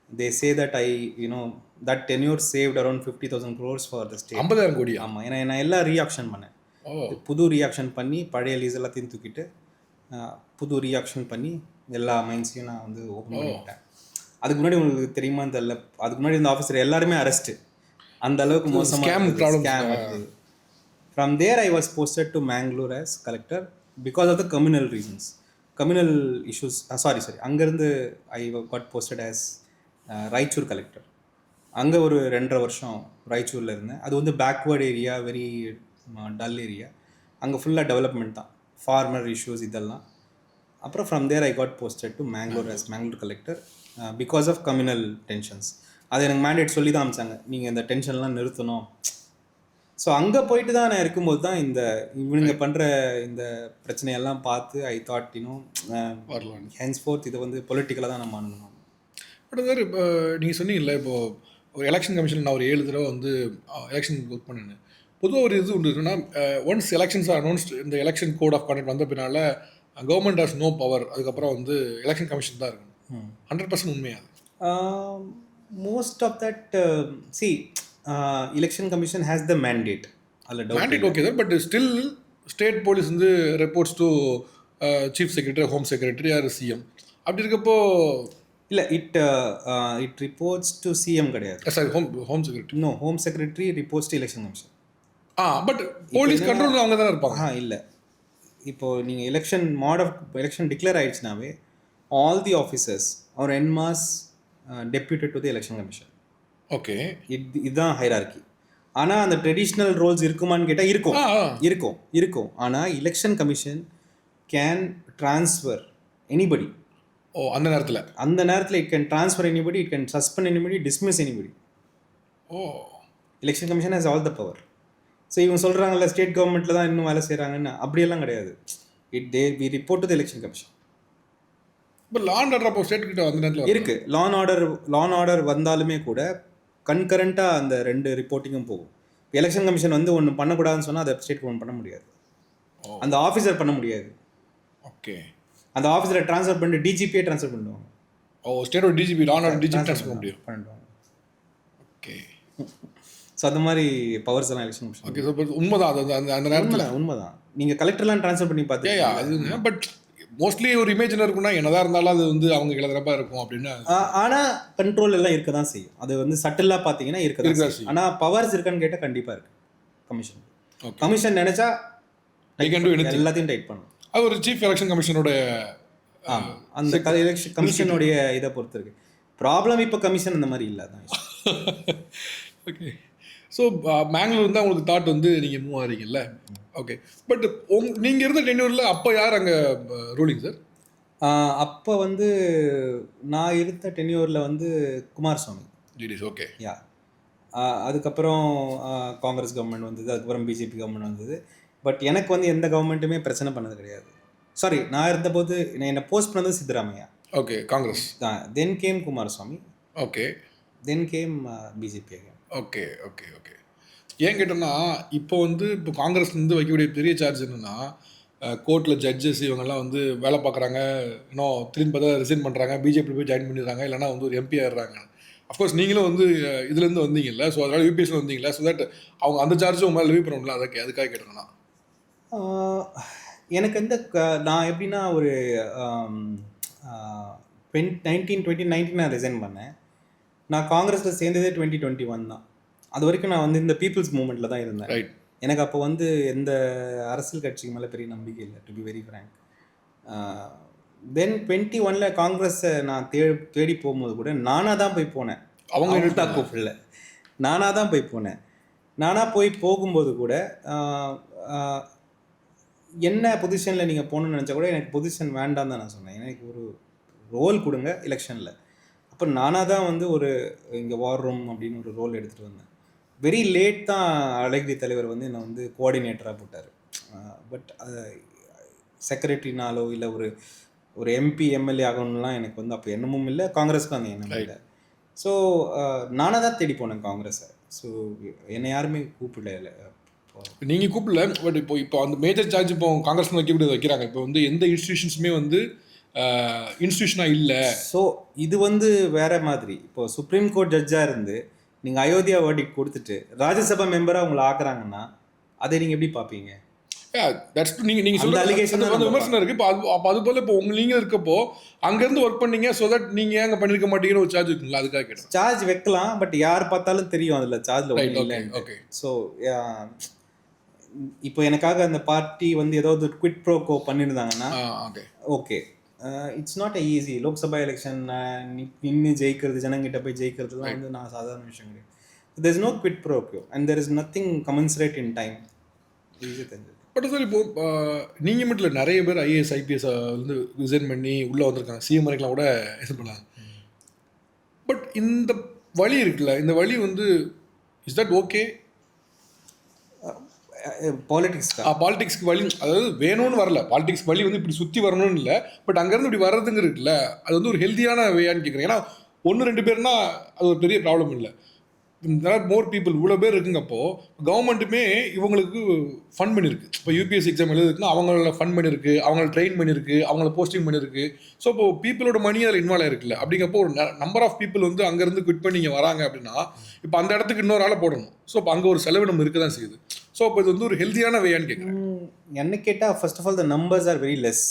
they say that I that tenure saved around 50,000 crores for the state. 50,000 கோடி. ஆமாம், ஏன்னா நான் எல்லாம் ரீஆக்ஷன் பண்ணேன். புது ரீஆக்ஷன் பண்ணி பழைய லீஸ் எல்லாத்தையும் தூக்கிட்டு புது ரீஆக்ஷன் பண்ணி எல்லா மைன்ஸையும் நான் வந்து ஓப்பன் பண்ணிவிட்டேன். அதுக்கு முன்னாடி உங்களுக்கு தெரியுமா தெரியல, அதுக்கு முன்னாடி இந்த ஆஃபீஸர் எல்லாருமே அரெஸ்ட்டு. அந்த அளவுக்கு மோசமாக scam. From there I was posted to Mangalore as collector because of the communal reasons, communal issues. Sorry அங்கேருந்து I got posted as Raichur collector. அங்கே ஒரு 2.5 வருஷம் ராய்ச்சூரில் இருந்தேன். அது வந்து backward area, very dull area. அங்கே ஃபுல்லாக டெவலப்மெண்ட் தான், ஃபார்மர் இஷ்யூஸ் இதெல்லாம். அப்புறம் from there I got posted to Mangalore as Mangalore collector because of communal tensions. அது எனக்கு மேண்டேட் சொல்லி தான் அமிச்சாங்க, நீங்கள் இந்த டென்ஷன்லாம் நிறுத்தணும். ஸோ அங்கே போயிட்டு தான் நான் இருக்கும்போது தான் இவனுங்க பண்ணுற இந்த பிரச்சனையெல்லாம் பார்த்து ஐ தாட் ஹென்ஸ்ஃபோர்த் இதை வந்து பொலிட்டிக்கலாக தான் நம்ம அணுகணும். பட் சார், இப்போ நீங்கள் சொன்னீங்கல்ல, இப்போது ஒரு எலெக்ஷன் கமிஷன் நான் ஒரு 7 தடவை வந்து எலெக்ஷன் ஒர்க் பண்ணினேன். பொதுவாக ஒரு இது உண்டு என்னன்னா, ஒன்ஸ் எலெக்ஷன்ஸ் ஆர் அனௌன்ஸ்ட், இந்த எலெக்ஷன் கோட் ஆஃப் கான்டக்ட் வந்த பின்னால் கவர்மெண்ட் ஹாஸ் நோ பவர். அதுக்கப்புறம் வந்து எலெக்ஷன் கமிஷன் தான் இருக்கணும். 100% உண்மையாது. Most of that election commission has the mandate. Mandate okay sir, but still state police வந்து reports to chief secretary, home secretary or CM. அப்படி இருக்கப்போ இல்லை, இட் ரிப்போர்ட்ஸ் டு சிஎம் கிடையாது. Sorry, home secretary. No, home secretary reports to election commission. But police control அவங்க தான் இருப்பாங்க. இல்லை, இப்போது நீங்கள் எலெக்ஷன் டிக்ளேர் ஆகிடுச்சுனாவே all the officers are en masse deputed to the election commission. Okay, இதுதான் ஹைரார்கி. ஆனால் அந்த ட்ரெடிஷ்னல் ரோல்ஸ் இருக்குமான்னு கேட்டால் இருக்கும். ஆனால் election commission can transfer anybody. அந்த நேரத்தில் it can transfer anybody, it can suspend anybody, dismiss anybody. Election commission has all the power. So இவங்க சொல்கிறாங்கல்ல ஸ்டேட் கவர்மெண்ட்டில் தான் இன்னும் வேலை செய்கிறாங்கன்னு, அப்படியெல்லாம் கிடையாது. We report to the election commission. இப்போ லா அண்ட் ஆர்டர் அப்போ ஸ்டேட் கிட்ட அந்த நேரத்தில் இருக்குது. லா அண்ட் ஆர்டர் வந்தாலுமே கூட கன்கரண்ட்டாக அந்த 2 ரிப்போர்ட்டிங்கும் போகும். எலெக்ஷன் கமிஷன் வந்து ஒன்று பண்ணக்கூடாதுன்னு சொன்னால் அதை ஸ்டேட் கவர்மெண்ட் பண்ண முடியாது, அந்த ஆஃபீஸர் பண்ண முடியாது. ஓகே, அந்த ஆஃபீஸரை ட்ரான்ஸ்ஃபர் பண்ணிட்டு டிஜிபியே ட்ரான்ஸ்ஃபர் பண்ணுவாங்க. ஸ்டேட்டோட DGP, law and order DGP transfer பண்ண முடியும். பண்ணிடுவாங்க. ஓகே, ஸோ அந்த மாதிரி பவர்ஸ் எல்லாம் எலெக்ஷன் கமிஷன். ஓகே, ஸோ உண்மைதான். அது அந்த நேரத்தில் உண்மைதான். நீங்கள் கலெக்டர்லாம் ட்ரான்ஸ்ஃபர் பண்ணி பார்த்தீங்க அது. பட் மோஸ்ட்லி ஒரு இமேஜில் இருக்குன்னா என்னதான் இருந்தாலும் அது வந்து அவங்க கிளறப்பா இருக்கும் அப்படின்னு. ஆனால் கண்ட்ரோல் எல்லாம் இருக்க தான் செய்யும். அது வந்து சட்டிலாக பார்த்தீங்கன்னா இருக்க தான் செய்யும். ஆனால் பவர்ஸ் இருக்கான்னு கேட்டால் கண்டிப்பாக இருக்குது கமிஷன். கமிஷன் நினைச்சா எல்லாத்தையும் டைட் பண்ணும். அது ஒரு சீஃப் எலெக்ஷன் கமிஷனோட அந்த எலெக்ஷன் கமிஷனுடைய இதை பொறுத்து இருக்கு. ப்ராப்ளம் இப்போ கமிஷன் அந்த மாதிரி இல்லை தான். ஓகே, ஸோ மேங்களூர் தான் உங்களுக்கு தாட் வந்து நீங்கள் மூவ் ஆகிறீங்கல்ல. ஓகே, பட் நீங்கள் இருந்த டென்யூரில் அப்போ யார் அங்கே ரூலிங் சார்? அப்போ வந்து நான் இருந்த டென்யூரில் வந்து குமாரசாமி டிடிஸ். ஓகே, யா. அதுக்கப்புறம் காங்கிரஸ் கவர்மெண்ட் வந்தது, அதுக்கப்புறம் பிஜேபி கவர்மெண்ட் வந்தது. பட் எனக்கு வந்து எந்த கவர்மெண்ட்டுமே பிரச்சனை பண்ணது கிடையாது. சாரி, நான் இருந்தபோது என்னை போஸ்ட் பண்ணது சித்தராமையா. ஓகே, காங்கிரஸ் தான். Then came Kumaraswamy. Okay, then came BJP. Okay okay okay. ஏன் கேட்டோம்னா, இப்போ காங்கிரஸ் வைக்கக்கூடிய பெரிய சார்ஜ் என்னென்னா, கோர்ட்டில் ஜட்ஜஸ் இவங்கெல்லாம் வந்து வேலை பார்க்குறாங்க, இன்னும் திரும்பி பார்த்தா ரிசைன் பண்ணுறாங்க, பிஜேபி போய் ஜாயின் பண்ணிடுறாங்க, இல்லைனா வந்து ஒரு எம்பி ஆயிடுறாங்க. அஃப்கோர்ஸ் நீங்களும் வந்து இதுலேருந்து வந்தீங்கல்ல, ஸோ அதனால் யூபிஎஸ்சில் வந்தீங்களா, ஸோ தட் அவங்க அந்த சார்ஜும் உங்கள் மேலே ரிவ்யூ பண்ண முடியல. அதுக்காக கேட்டேங்கண்ணா. எனக்கு நான் எப்படின்னா ஒரு 2019 நான் ரிசைன் பண்ணேன். நான் காங்கிரஸில் சேர்ந்ததே 2021 தான். அது வரைக்கும் நான் வந்து இந்த பீப்புள்ஸ் மூமெண்ட்டில் தான் இருந்தேன். ரைட். எனக்கு அப்போ வந்து எந்த அரசியல் கட்சிக்கு மேலே பெரிய நம்பிக்கை இல்லை, டு பி வெரி ஃப்ரேங்க். தென் 21 காங்கிரஸை நான் தேடி போகும்போது கூட நானாக தான் போய் போனேன். அவங்க கூப்பிடல, நானாக தான் போய் போனேன். நானாக போய் போகும்போது கூட என்ன பொசிஷனில் நீங்கள் போகணுன்னு நினச்சா கூட எனக்கு பொசிஷன் வேண்டாம் தான் நான் சொன்னேன். எனக்கு ஒரு ரோல் கொடுங்க எலெக்ஷனில். அப்போ நானாக தான் வந்து ஒரு இங்கே வார் ரூம் அப்படின்னு ஒரு ரோல் எடுத்துகிட்டு வந்தேன். வெரி லேட் தான் அழகிரி தலைவர் வந்து என்னை வந்து கோஆர்டினேட்டராக போட்டார். பட் செக்ரட்டரினாலோ இல்லை ஒரு ஒரு எம்பி எம்எல்ஏ ஆகணும்லாம் எனக்கு வந்து அப்போ எண்ணமும் இல்லை, காங்கிரஸுக்கும் அந்த எண்ணமும் இல்லை. ஸோ நானாக தான் தேடி போனேன் காங்கிரஸை. ஸோ என்னை யாருமே கூப்பிடல. நீங்கள் கூப்பிடல, பட் இப்போ அந்த மேஜர் சார்ஜ் இப்போ காங்கிரஸ் வைக்கிறாங்க. இப்போ வந்து எந்த இன்ஸ்டிடியூஷன்ஸுமே வந்து இன்ஸ்டிடியூஷனாக இல்லை. ஸோ இது வந்து வேற மாதிரி. இப்போ சுப்ரீம் கோர்ட் ஜட்ஜாக இருந்து நீங்கள் அயோத்தியா வேர்டிக்ட் கொடுத்துட்டு ராஜ்யசபா மெம்பராக உங்களை ஆக்குறாங்கன்னா அதை நீங்கள் எப்படி பார்ப்பீங்க? நீங்கள் சொல்ற விமர்சனம் இருக்கு. இப்போ அது போல இப்போ நீங்கள் இருக்கப்போ அங்கேருந்து ஒர்க் பண்ணீங்க, ஸோ தட் நீங்கள் அங்கே பண்ணிருக்க மாட்டீங்கன்னு ஒரு சார்ஜ் இருக்குங்களா? அதுக்காக கேட்டேன். சார்ஜ் வைக்கலாம், பட் யார் பார்த்தாலும் தெரியும் அதில் சார்ஜில் இல்லை. ஓகே. ஸோ இப்போ எனக்காக அந்த பார்ட்டி வந்து ஏதாவது குவிட் ப்ரோக்கோ பண்ணியிருந்தாங்கன்னா okay, it's not easy. Lok Sabha election நின்று ஜெயிக்கிறது, ஜனங்கிட்ட போய் ஜெயிக்கிறதுலாம் வந்து நான் சாதாரண விஷயம் கிடையாது. There is no quid pro quo and there is nothing commensurate in time. But sir இப்போ நீங்கள் மட்டும் இல்லை, நிறைய பேர் ஐஏஎஸ் ஐபிஎஸ் வந்து ரிசைன் பண்ணி உள்ளே வந்திருக்காங்க, சிஎம் வரைக்கும் கூட இது பண்ணாங்க. பட் இந்த வழி இருக்குல்ல, இந்த வழி வந்து இஸ் தட் ஓகே? பாலிடிக்ஸ்க்கு வழி, அதாவது வேணும்னு வரல, பாலிடிக்ஸ் வழி வந்து இப்படி சுற்றி வரணும்னு இல்லை, பட் அங்கேருந்து இப்படி வர்றதுங்க இருக்குல்ல, அது வந்து ஒரு ஹெல்த்தியான வேயான்னு கேட்குறேன். ஏன்னா 1-2 பேர்னா அது ஒரு பெரிய ப்ராப்ளம் இல்லை. மோர் பீப்புள் இவ்வளோ பேர் இருக்குங்கப்போ கவர்மெண்ட்டுமே இவங்களுக்கு ஃபண்ட் பண்ணியிருக்கு. இப்போ யூபிஎஸ்சி எக்ஸாம் எழுதுக்குன்னா அவங்கள ஃபண்ட் பண்ணியிருக்கு, அவங்கள ட்ரெயின் பண்ணியிருக்கு, அவங்கள போஸ்டிங் பண்ணியிருக்கு. ஸோ இப்போ பீப்புளோட மணி அதில் இன்வால்வ் ஆயிருக்குல்ல. அப்படிங்கப்போ ஒரு நம்பர் ஆஃப் பீப்புள் வந்து அங்கேருந்து குவிட் பண்ணி இங்கே வராங்க அப்படின்னா இப்போ அந்த இடத்துக்கு இன்னொரு ஆளை போடணும். ஸோ இப்போ அங்கே ஒரு செலவினம் இருக்க தான் செய்யுது. ஸோ இப்போ இது வந்து ஒரு ஹெல்த்தியான வேயான்னு கேட்குறேன். என்ன கேட்டால் first of all the numbers are very less.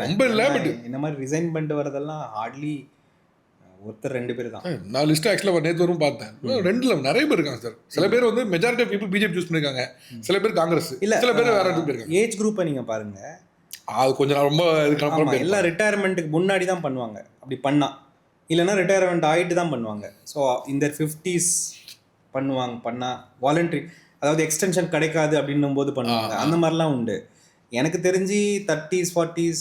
ரொம்ப இல்லை, பட் இந்த மாதிரி ரிசைன் பண்ணிட்டு வரதெல்லாம் ஹார்ட்லி ஒருத்தர் 2 பேர் தான். நான் லிஸ்ட் ஆக்சுவலாக நேற்று வரும் பார்த்தேன். 2 நிறைய பேர் இருக்காங்க சார். சில பேர் வந்து majority of people BJP choose பண்ணிருக்காங்க, சில பேர் காங்கிரஸ், இல்லை சில பேர் வேற இடத்துக்கு போயிருக்காங்க. ஏஜ் குரூப்பை நீங்கள் பாருங்க, அது கொஞ்சம் ரொம்ப எல்லாம் ரிட்டையர்மெண்ட்டுக்கு முன்னாடி தான் பண்ணுவாங்க. அப்படி பண்ணா இல்லைன்னா ரிட்டையர்மெண்ட் ஆகிட்டு தான் பண்ணுவாங்க. ஸோ இந்த 50s பண்ணா வாலண்டரி, அதாவது எக்ஸ்டென்ஷன் கிடைக்காது அப்படின்னும் போது பண்ணுவாங்க. அந்த மாதிரிலாம் உண்டு. எனக்கு தெரிஞ்சு 30s 40s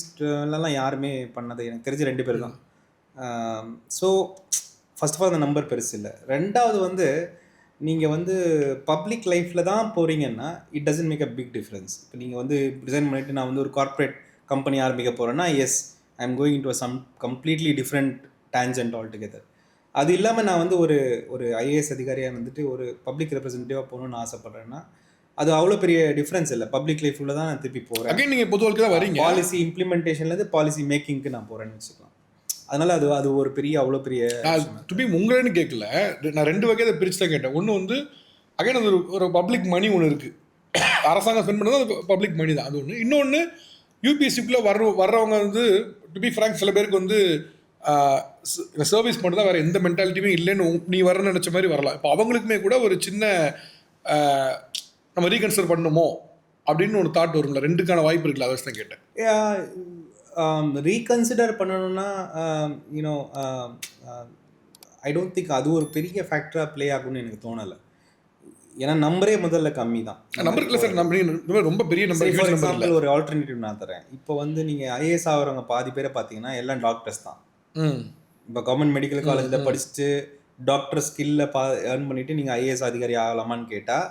யாருமே பண்ணது எனக்கு தெரிஞ்சு 2 பேர் தான். ஸோ ஃபர்ஸ்ட் ஆஃப் ஆல் அந்த நம்பர் பெருசு இல்லை. ரெண்டாவது வந்து நீங்கள் வந்து பப்ளிக் லைஃப்பில் தான் போகிறீங்கன்னா it doesn't make a big difference. இப்போ நீங்கள் வந்து ரிசைன் பண்ணிவிட்டு நான் வந்து ஒரு கார்ப்பரேட் கம்பெனி ஆரம்பிக்க போகிறேன்னா yes I am going to some completely different tangent altogether. அது இல்லாமல் நான் வந்து ஒரு ஐஏஎஸ் அதிகாரியாக வந்துட்டு ஒரு பப்ளிக் ரெப்ரஸன்டேட்டிவாக போகணுன்னு ஆசைப்பட்றேன்னா அது அவ்வளோ பெரிய டிஃப்ரென்ஸ் இல்லை. பப்ளிக் லைஃப்பில் தான் நான் திருப்பி போகிறேன். நீங்கள் பொது வாழ்க்கை தான் வரீங்க, பாலிசி இம்ப்ளிமெண்டேஷன்லேருந்து பாலிசி மேக்கிங்க்கு நான் போகிறேன்னு வச்சுக்கலாம். அதனால அது ஒரு பெரிய அவ்வளோ பெரிய துபி உங்களேன்னு கேட்கல, நான் 2 வகையை பிரித்து தான் கேட்டேன். ஒன்று வந்து அகைன் அது ஒரு பப்ளிக் மணி ஒன்று இருக்குது, அரசாங்கம் ஸ்பெண்ட் பண்ணது அது பப்ளிக் மணி தான், அது ஒன்று. இன்னொன்று யூபிஎஸ்சிக்குள்ளே வர்றவங்க வந்து டு பி ஃப்ராங்க் சில பேருக்கு வந்து சர்வீஸ் மட்டும் தான், வேறு எந்த மென்டாலிட்டியுமே இல்லைன்னு நீ வரணும்னு நினச்ச மாதிரி வரலாம். இப்போ அவங்களுக்குமே கூட ஒரு சின்ன நம்ம ரீகன்சிடர் பண்ணணுமோ அப்படின்னு ஒரு தாட் வரும்ல, 2க்கான வாய்ப்பு இருக்குல்ல, அதை தான் கேட்டேன். ரீகன்சிடர் பண்ணணும்னா யூனோ ஐ டோன்ட் திங்க் அது ஒரு பெரிய ஃபேக்டராக ப்ளே ஆகும்னு எனக்கு தோணலை. ஏன்னா நம்பரே முதல்ல கம்மி தான். நம்பர் இல்லை சார், நம்ம ரொம்ப பெரிய நம்பர். ஃபார் எக்ஸாம்பிள் ஒரு ஆல்டர்னேட்டிவ் நான் தரேன். இப்போ வந்து நீங்கள் ஐஏஎஸ் ஆகிறவங்க பாதி பேரை பார்த்தீங்கன்னா எல்லாம் டாக்டர்ஸ் தான். இப்போ கவர்மெண்ட் மெடிக்கல் காலேஜில் படிச்சுட்டு டாக்டர் ஸ்கில்ல ஏர்ன் பண்ணிவிட்டு நீங்கள் ஐஏஎஸ் அதிகாரி ஆகலாமான்னு கேட்டால்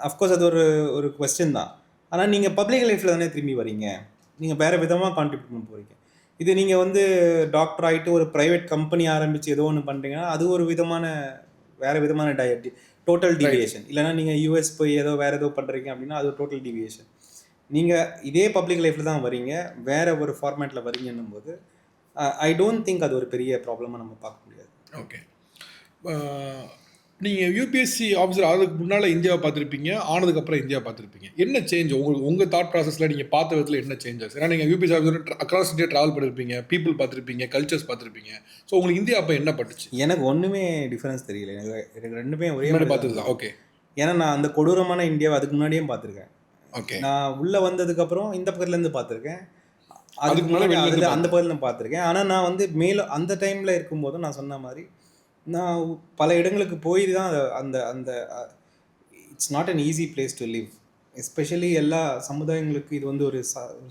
அஃப்கோர்ஸ் அது ஒரு கொஸ்டின் தான். ஆனால் நீங்கள் பப்ளிக் லைஃப்பில் தானே திரும்பி வரீங்க, நீங்கள் வேறு விதமாக கான்ட்ரிபியூட் பண்ண போகிறீங்க. இது நீங்கள் வந்து டாக்டர் ஆகிட்டு ஒரு ப்ரைவேட் கம்பெனி ஆரம்பித்து ஏதோ ஒன்று பண்ணுறீங்கன்னா அது ஒரு விதமான வேறு விதமான டோட்டல் டிவியேஷன். இல்லைனா நீங்கள் யூஎஸ் போய் வேறு ஏதோ பண்ணுறீங்க அப்படின்னா அது ஒரு டோட்டல் டிவியேஷன். நீங்கள் இதே பப்ளிக் லைஃப்பில் தான் வரீங்க, வேறு ஒரு ஃபார்மேட்டில் வரீங்கன்னும் போது ஐ டோன்ட் திங்க் அது ஒரு பெரிய ப்ராப்ளமாக நம்ம பார்க்க முடியாது. ஓகே, நீங்கள் யூபிஎஸ்சி ஆஃபீஸர் ஆகிறதுக்கு முன்னால் இந்தியாவை பார்த்துருப்பீங்க, ஆனதுக்கப்புறம் இந்தியா பார்த்துருப்பீங்க. என்ன சேஞ்ச் உங்கள் தாட் ப்ராசஸில் நீங்கள் பார்த்த விதத்தில் என்ன சேஞ்சஸ்? ஏன்னா நீங்கள் UPSC officer across India travel பண்ணியிருப்பீங்க, பீப்புள் பார்த்துருப்பீங்க, கல்ச்சர்ஸ் பார்த்துருப்பீங்க. ஸோ உங்களுக்கு இந்தியா அப்போ என்ன பட்டுச்சு? எனக்கு ஒன்றுமே டிஃப்ரென்ஸ் தெரியல. எனக்கு 2மே ஒரே மாதிரி பார்த்துருக்கேன். ஓகே, ஏன்னா நான் அந்த கொடூரமான இந்தியாவை அதுக்கு முன்னாடியே பார்த்துருக்கேன். ஓகே, நான் உள்ளே வந்ததுக்கப்புறம் இந்த பக்கத்துலேருந்து பார்த்துருக்கேன், அதுக்கு முன்னாடி அந்த பக்கத்துலேருந்து பார்த்துருக்கேன். ஆனால் நான் வந்து அந்த டைமில் இருக்கும்போது நான் சொன்ன மாதிரி நான் பல இடங்களுக்கு போய் தான் அந்த it's not an easy place to live. Especially எல்லா சமுதாயங்களுக்கு இது வந்து ஒரு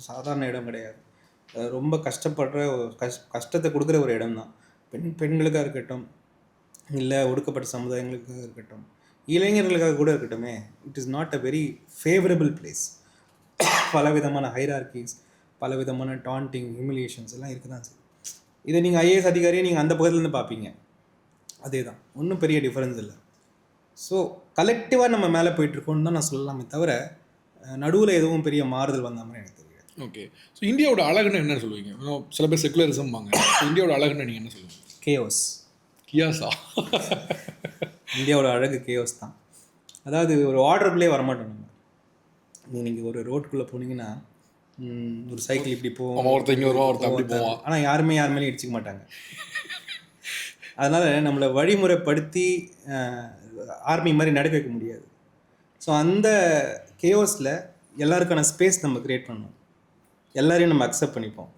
சாதாரண இடம் கிடையாது. ரொம்ப கஷ்டப்படுற கஷ்டத்தை கொடுக்குற ஒரு இடம் தான். பெண்களுக்காக இருக்கட்டும், இல்லை ஒடுக்கப்பட்ட சமுதாயங்களுக்காக இருக்கட்டும், இளைஞர்களுக்காக கூட இருக்கட்டுமே, it is not a very favourable place. பலவிதமான ஹைரார்கிஸ், பலவிதமான டாண்டிங், ஹியூமிலியேஷன்ஸ் எல்லாம் இருக்க தான் செய்யும். இதை நீங்கள் ஐஏஎஸ் அதிகாரியை நீங்கள் அந்த பக்கத்துலேருந்து பார்ப்பீங்க. அதே தான், ஒன்றும் பெரிய டிஃப்ரென்ஸ் இல்லை. ஸோ கலெக்டிவாக நம்ம மேலே போயிட்டுருக்கோன்னு தான் நான் சொல்லலாமே தவிர நடுவில் எதுவும் பெரிய மாறுதல் வந்த மாதிரி எனக்கு தெரியல. ஓகே. ஸோ இந்தியாவோட அழகுன்னு என்ன சொல்லுவீங்க? சில பேர் செக்குலரிசம் வாங்க. இந்தியாவோட அழகுன்னு நீங்கள் என்ன சொல்லுவீங்க? கேயோஸ். கியாஸா? இந்தியாவோட அழகு கேயோஸ் தான். அதாவது ஒரு ஆர்டருக்குள்ளே வரமாட்டோம் நம்ம. நீங்கள் ஒரு ரோட்டுக்குள்ளே போனீங்கன்னா ஒரு சைக்கிள் இப்படி போவோம், ஒருத்தர் இங்கே வருவான், ஒருத்தர் அப்படி போவான். ஆனால் யாருமே யார் மேலேயும் இடிச்சிக்க மாட்டாங்க. அதனால் நம்மளை வழிமுறைப்படுத்தி ஆர்மி மாதிரி நடக்க வைக்க முடியாது. ஸோ அந்த கேயோஸில் எல்லாருக்கான ஸ்பேஸ் நம்ம க்ரியேட் பண்ணணும். எல்லாரையும் நம்ம அக்செப்ட் பண்ணிப்போம்.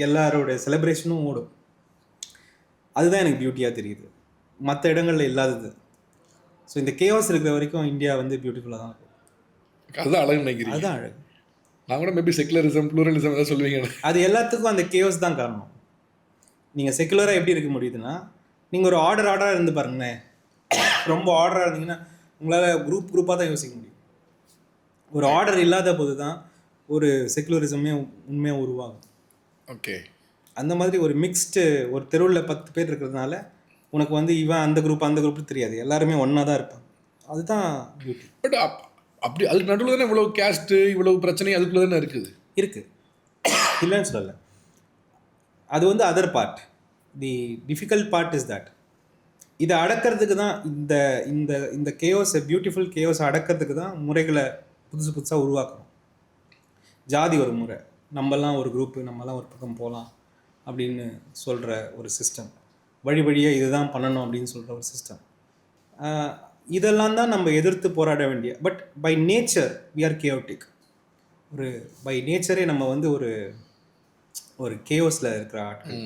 எல்லாரோட செலிப்ரேஷனும் ஓடும். அதுதான் எனக்கு பியூட்டியாக தெரியுது, மற்ற இடங்களில் இல்லாதது. ஸோ இந்த கேயோஸ் இருக்கிற வரைக்கும் இந்தியா வந்து பியூட்டிஃபுல்லாக தான் இருக்கும். அதுதான் அழகு நினைக்கிறேன். அதுதான் அழகு. நான் கூட மேபி செக்குலரிசம், ப்ளூரலிசம் ஏதாவது சொல்லுவீங்க. அது எல்லாத்துக்கும் அந்த கேயோஸ் தான் காரணம். நீங்கள் செக்குலராக எப்படி இருக்க முடியுதுன்னா, நீங்கள் ஒரு ஆர்டராக இருந்து பாருங்களேன். ரொம்ப ஆர்டராக இருந்தீங்கன்னா உங்களால் குரூப்பாக தான் யோசிக்க முடியும். ஒரு ஆர்டர் இல்லாத போது தான் ஒரு செக்குலரிசமே உண்மையாக உருவாகும். ஓகே. அந்த மாதிரி ஒரு மிக்ஸ்டு, ஒரு தெருவில் 10 பேர் இருக்கிறதுனால உனக்கு வந்து இவன் அந்த குரூப் தெரியாது, எல்லாருமே ஒன்றா தான் இருப்பாங்க. அதுதான் பியூட்டி. பட் அப்படி அதுக்கு நடுவில் தானே இவ்வளோ கேஸ்ட்டு, இவ்வளோ பிரச்சனை அதுக்குள்ளே தானே இருக்குது. இல்லைன்னு சொல்லலை. அது வந்து other part. The difficult part is that இதை அடக்கிறதுக்கு தான் இந்த இந்த இந்த கேயோஸை, பியூட்டிஃபுல் கேயோஸை அடக்கிறதுக்கு தான் முறைகளை புதுசாக உருவாக்கணும். ஜாதி ஒரு முறை, நம்மலாம் ஒரு குரூப்பு, நம்மலாம் ஒரு பக்கம் போகலாம் அப்படின்னு சொல்கிற ஒரு சிஸ்டம், வழியாக இதுதான் பண்ணணும் அப்படின்னு சொல்கிற ஒரு சிஸ்டம், இதெல்லாம் தான் நம்ம எதிர்த்து போராட வேண்டிய. But by nature we are chaotic. ஒரு பை நேச்சரே நம்ம வந்து ஒரு கேயோஸில் இருக்கிற ஆட்கள்.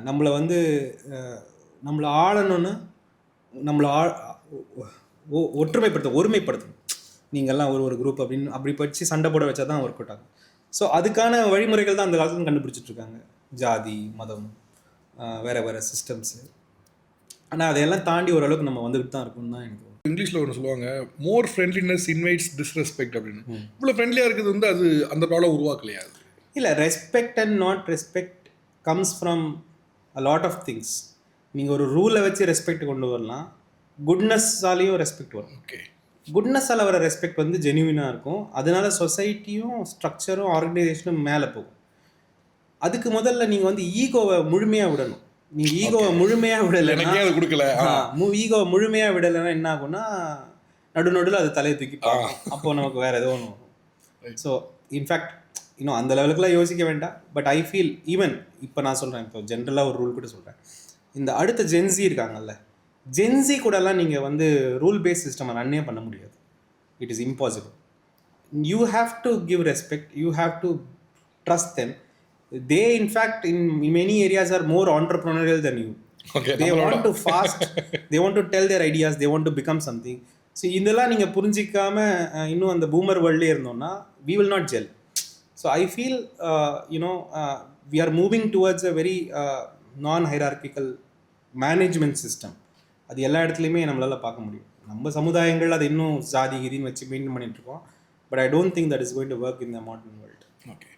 நம்மளை வந்து நம்மளை ஆளணும்னு, நம்மளை ஒருமைப்படுத்தணும். நீங்கள்லாம் ஒரு குரூப் அப்படின்னு அப்படி படித்து சண்டை போட வச்சா தான் ஒர்க் அவுட் ஆகும். ஸோ அதுக்கான வழிமுறைகள் தான் அந்த காலத்தில் கண்டுபிடிச்சிட்ருக்காங்க. ஜாதி, மதம், வேறு சிஸ்டம்ஸு. ஆனால் அதையெல்லாம் தாண்டி ஓரளவுக்கு நம்ம வந்துக்கிட்டு தான் இருக்கணும் தான் எனக்கு. இங்கிலீஷில் ஒன்று சொல்லுவாங்க, மோர் ஃப்ரெண்ட்லினஸ் இன்வைட்ஸ் டிஸ்ரெஸ்பெக்ட் அப்படின்னு. இவ்வளோ ஃப்ரெண்ட்லியாக இருக்குது வந்து அது அந்த ப்ராப்ளம் உருவாக்கலையா? இல்லை, respect and not respect comes from a lot of things. நீங்கள் ஒரு ரூலை வச்சு ரெஸ்பெக்ட் கொண்டு வரலாம், குட்னஸ்ஸாலேயும் ரெஸ்பெக்ட் வரும். ஓகே. குட்னஸ்ஸால் வர ரெஸ்பெக்ட் வந்து ஜென்யூனாக இருக்கும். அதனால சொசைட்டியும் ஸ்ட்ரக்சரும் ஆர்கனைசேஷனும் மேலே போகும். அதுக்கு முதல்ல நீங்கள் வந்து ஈகோவை முழுமையாக விடணும். நீங்கள் ஈகோவை முழுமையாக விடலைன்னா, ஈகோவை முழுமையாக விடலைன்னா என்ன ஆகும்னா நடுநடுவில் அது தலையை தூக்கி பார்க்கும். அப்போது நமக்கு வேறு ஏதோ ஒன்று வரும். ஸோ இன்ஃபேக்ட் இன்னும் அந்த லெவலுக்குலாம் யோசிக்க வேண்டாம். பட் ஐ ஃபீல் ஈவன் இப்போ நான் சொல்கிறேன், இப்போ ஜென்ரலாக ஒரு ரூல் கூட சொல்கிறேன். இந்த அடுத்த ஜென்சி இருக்காங்கல்ல, ஜென்சி கூடலாம் நீங்கள் வந்து ரூல் பேஸ்ட் சிஸ்டம் ரன்னே பண்ண முடியாது. It is impossible. You have to give respect, you have to trust them. They in fact in many areas are more entrepreneurial than you. Okay, they want to fast, they want to tell their ideas, they want to become something. So இதெல்லாம் நீங்கள் புரிஞ்சிக்காம இன்னும் அந்த பூமர் வேர்ல்ட்லேயே இருந்தோம்னா we will not gel. So I feel we are moving towards a very non-hierarchical management system. அது எல்லா இடத்துலையுமே நம்மளால் பார்க்க முடியும். நம்ம சமுதாயங்கள் அதை இன்னும் ஜாதி கீதின்னு வச்சு மெயின்டைன் பண்ணிட்டு இருக்கோம். But I don't think that is going to work in the modern world. Okay.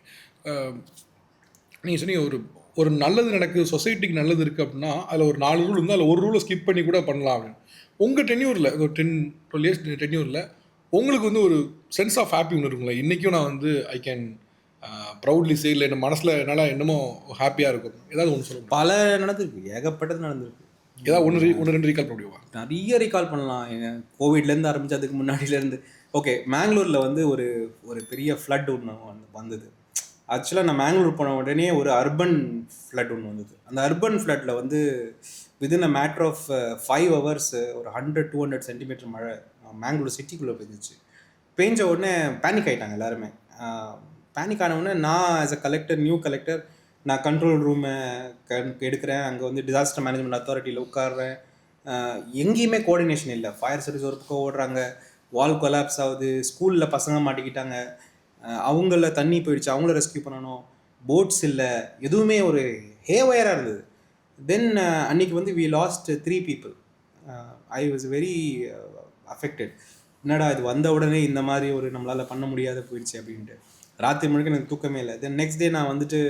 நீங்கள் சொன்னீங்க ஒரு நல்லது நடக்குது, சொசைட்டிக்கு நல்லது இருக்குது அப்படின்னா அதில் ஒரு 4 ரூல் இருந்தால் அதில் ஒரு ரூலை ஸ்கிப் பண்ணி கூட பண்ணலாம் அப்படின்னு. உங்கள் டென்யூரில் ஒரு 10-12 இயர்ஸ் டென்யூரில் உங்களுக்கு வந்து ஒரு சென்ஸ் ஆஃப் ஹாப்பி ஒன்று இருக்குங்களா? இன்றைக்கும் நான் வந்து ஐ கேன் ப்ரௌட்லி சே, இல்லை என் மனசில் என்னால் என்னமோ ஹாப்பியாக இருக்கும், ஏதாவது ஒன்று சொல்லுங்கள். பல நடந்திருக்கு, ஏகப்பட்டது நடந்திருக்கு. ஏதாவது ஒன்று ரெண்டு ரீகால் பண்ண முடியுமா? நிறைய ரீகால் பண்ணலாம். கோவிட்லேருந்து ஆரம்பித்து அதுக்கு முன்னாடியிலேருந்து. ஓகே, மேங்களூரில் வந்து ஒரு பெரிய ஃப்ளட் ஒன்று வந்தது. ஆக்சுவலாக நான் மேங்களூர் போன உடனே ஒரு அர்பன் ஃப்ளட் ஒன்று வந்தது. அந்த அர்பன் ஃப்ளட்டில் வந்து within a matter of 5 hours ஒரு 100-200 சென்டிமீட்டர் மழை மேங்களூர் சிட்டிக்குள்ளே பெஞ்சிச்சு. பெஞ்ச உடனே பேனிக் ஆகிட்டாங்க எல்லாருமே. பேனிக் ஆன உடனே நான் as a collector, new collector, நான் கண்ட்ரோல் ரூமை எடுக்கிறேன். அங்கே வந்து டிசாஸ்டர் மேனேஜ்மெண்ட் அத்தாரிட்டியில் உட்காடுறேன். எங்கேயுமே கோஆர்டினேஷன் இல்லை. ஃபயர் சர்வீஸ் ஒரு பக்கம் ஓடுறாங்க, வால் கொலாப்ஸ் ஆகுது, ஸ்கூலில் பசங்க மாட்டிக்கிட்டாங்க, அவங்கள தண்ணி போயிடுச்சு, அவங்கள ரெஸ்கியூ பண்ணணும். போட்ஸ் இல்லை, எதுவுமே ஒரு ஹேவயராக இருந்தது. தென் அன்னைக்கு வந்து we lost 3 people. I was very affected. என்னடா இது வந்த உடனே இந்த மாதிரி ஒரு நம்மளால் பண்ண முடியாத போயிடுச்சு அப்படின்ட்டு ராத்திரி முழுக்க எனக்கு தூக்கமே இல்லை. தென் நெக்ஸ்ட் டே நான் வந்துட்டு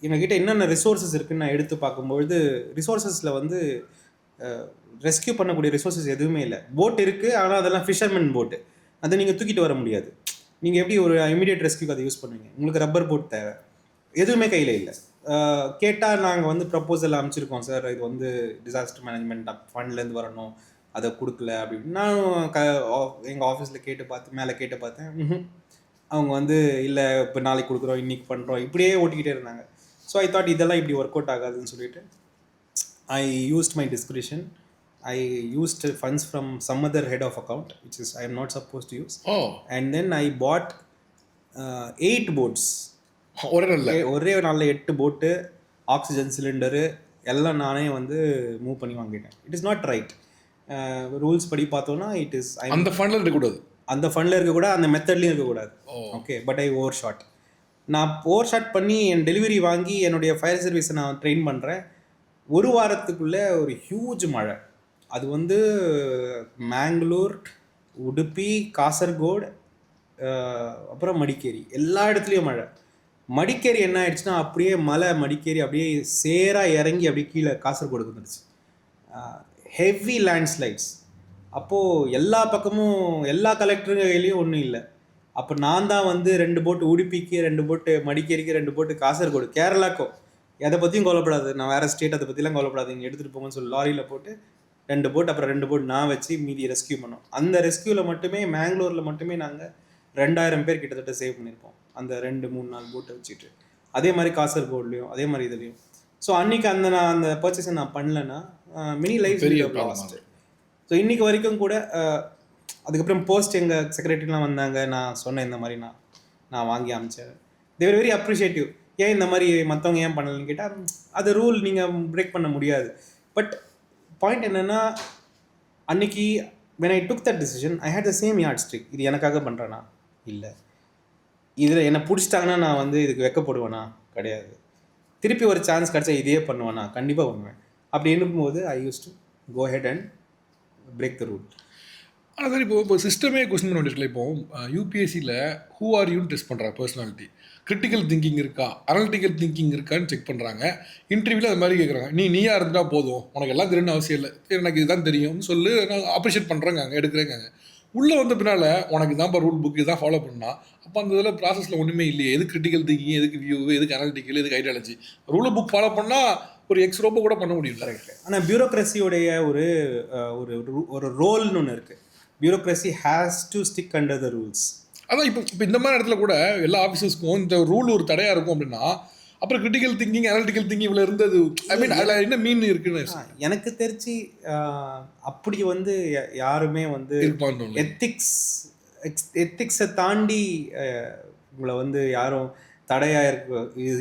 எங்ககிட்ட என்னென்ன ரிசோர்ஸஸ் இருக்குதுன்னு நான் எடுத்து பார்க்கும்பொழுது ரிசோர்ஸஸில் வந்து ரெஸ்கியூ பண்ணக்கூடிய ரிசோர்ஸஸ் எதுவுமே இல்லை. போட் இருக்குது, ஆனால் அதெல்லாம் ஃபிஷர்மேன் போட்டு, அதை நீங்கள் தூக்கிட்டு வர முடியாது. நீங்கள் எப்படி ஒரு இமீடியட் ரெஸ்கியூக்கு அதை யூஸ் பண்ணுவீங்க? உங்களுக்கு ரப்பர் போட் தேவை, எதுவுமே கையில் இல்லை. கேட்டால் நாங்கள் வந்து ப்ரப்போசல் அமைச்சிருக்கோம் சார், இது வந்து டிசாஸ்டர் மேனேஜ்மெண்ட் ஃபண்ட்லேருந்து வரணும், அதை கொடுக்கல அப்படின்னு. நானும் எங்கள் ஆஃபீஸில் கேட்டு பார்த்து மேலே கேட்டு பார்த்தேன். அவங்க வந்து இல்லை இப்போ நாளைக்கு கொடுக்குறோம், இன்றைக்கி பண்ணுறோம், இப்படியே ஓட்டிக்கிட்டே இருந்தாங்க. ஸோ ஐ தாட் இதெல்லாம் இப்படி ஒர்க் அவுட் ஆகாதுன்னு சொல்லிட்டு I used my discretion. I used funds from some other head of account, which is I am not supposed to use. Oh. And then I bought 8 boats. ஒரே நாளில் 8 போட்டு, ஆக்சிஜன் சிலிண்டரு எல்லாம் நானே வந்து மூவ் பண்ணி வாங்கிட்டேன். It is not right. Rules படி பார்த்தோன்னா இட் இஸ் அந்த ஃபண்டில் இருக்கக்கூடாது, அந்த ஃபண்டில் இருக்கக்கூடாது, அந்த மெத்தட்லேயும் இருக்கக்கூடாது. Okay, but I overshot. நான் ஓவர் ஷாட் பண்ணி என் டெலிவரி வாங்கி என்னுடைய ஃபயர் சர்வீஸை நான் ட்ரெயின் பண்ணுறேன். ஒரு வாரத்துக்குள்ளே ஒரு ஹியூஜ் மழை. அது வந்து மேங்களூர், உடுப்பி, காசர்கோடு, அப்புறம் மடிக்கேரி, எல்லா இடத்துலையும் மழை. மடிக்கேரி என்ன ஆயிடுச்சுன்னா அப்படியே மலை மடிக்கேரி அப்படியே சேராக இறங்கி அப்படியே கீழே காசர்கோடுக்கு வந்துடுச்சு. Heavy landslides. அப்போது எல்லா பக்கமும் எல்லா கலெக்டருங்க கையிலையும் ஒன்றும் இல்லை. அப்போ நான் தான் வந்து 2 போட்டு உடுப்பிக்கு, 2 போட்டு மடிக்கேரிக்கு, 2 போட்டு காசர்கோடு, கேரளாக்கும் எதை பற்றியும் கவலைப்படாது, நான் வேறு ஸ்டேட் அதை பற்றிலாம் கவலைப்படாது, இங்கே எடுத்துகிட்டு போங்கன்னு சொல்லி லாரியில் போட்டு 2 போட், அப்புறம் 2 போட் நான் வச்சு மீதி ரெஸ்கியூ பண்ணோம். அந்த ரெஸ்கியூவில் மட்டுமே மேங்களூரில் மட்டுமே நாங்கள் 2000 பேர் கிட்டத்தட்ட சேவ் பண்ணியிருப்போம், அந்த 2-3-4 போட்டை வச்சுட்டு. அதே மாதிரி காசர்கோட்லேயும் அதே மாதிரி இதுலேயும். ஸோ அன்றைக்கி நான் அந்த பர்ச்சேஸை நான் பண்ணலைன்னா மெனி லைஃப் லாஸ்ட். ஸோ இன்றைக்கி வரைக்கும் கூட அதுக்கப்புறம் போஸ்ட் எங்கள் செக்ரட்டரிலாம் வந்தாங்க, நான் சொன்னேன் இந்த மாதிரி நான் வாங்கி அமிச்சேன். தே வர் வெரி அப்ரிஷியேட்டிவ். ஏன் இந்த மாதிரி மற்றவங்க ஏன் பண்ணலன்னு கேட்டால், அது ரூல், நீங்கள் பிரேக் பண்ண முடியாது. பட் பாயிண்ட் என்னென்னா, அன்றைக்கி when I took that decision, I had the same yardstick. இது எனக்காக பண்ணுறேனா? இல்லை. இதில் என்னை பிடிச்சிட்டாங்கன்னா நான் வந்து இதுக்கு வெக்கப்படுவேனா? கிடையாது. திருப்பி ஒரு சான்ஸ் கிடச்சா இதே பண்ணுவேனா? கண்டிப்பாக பண்ணுவேன். அப்படி இருக்கும்போது I used to go ahead and break the rule. ஆனால் சார் இப்போ சிஸ்டமே கொஸ்டின் பண்ண வேண்டியிருக்கல. இப்போ யூபிஎஸ்சியில் ஹூ ஆர் யூன்னு டெஸ்ட் பண்ணுறாங்க, பர்சனாலிட்டி, கிரிட்டிக்கல் திங்கிங் இருக்கா, அனலிட்டிக்கல் திங்கிங் இருக்கான்னு செக் பண்ணுறாங்க. இன்டர்வியூவில் அது மாதிரி கேட்குறாங்க, நீயா இருந்தால் போதும், உனக்கு எல்லாம் தெரியணும்னு அவசியம் இல்லை, எனக்கு இதுதான் தெரியும்னு சொல்லி நான் அப்ரிஷியேட் பண்ணுறேங்க, எடுக்கிறேங்க. உள்ளே வந்த பின்னால் உனக்கு தான் ரூல் புக் இதான் ஃபாலோ பண்ணால், அப்போ அந்த இதில் ப்ராசஸில் ஒன்றுமே இல்லையே. எது கிரிட்டிக்கல் திங்கிங், எதுக்கு வியூ, எதுக்கு அனலிட்டிக்கல், எதுக்கு ஐடியாலஜி? ரூல் புக் ஃபாலோ பண்ணால் ஒரு எக்ஸ் ரோப்போ கூட பண்ண முடியும். கரெக்ட். ஆனால் பியூரோக்ரஸியோடைய ஒரு ரோல்னு ஒன்று இருக்குது. Bureaucracy has to stick under the rules. அதான் இப்போ இந்த மாதிரி இடத்துல கூட எல்லா ஆஃபீஸர்ஸ்க்கும் இந்த ரூல் ஒரு தடையாக இருக்கும் அப்படின்னா, அப்புறம் கிரிட்டிக்கல் திங்கிங், அனலிட்டிக்கல் திங்கிங் இவ்வளோ இருந்தது, ஐ மீன் அதில் என்ன மீன் இருக்குன்னு எனக்கு தெரிஞ்சு அப்படி வந்து யாருமே வந்து எத்திக்ஸை தாண்டி உங்களை வந்து யாரும் தடையாக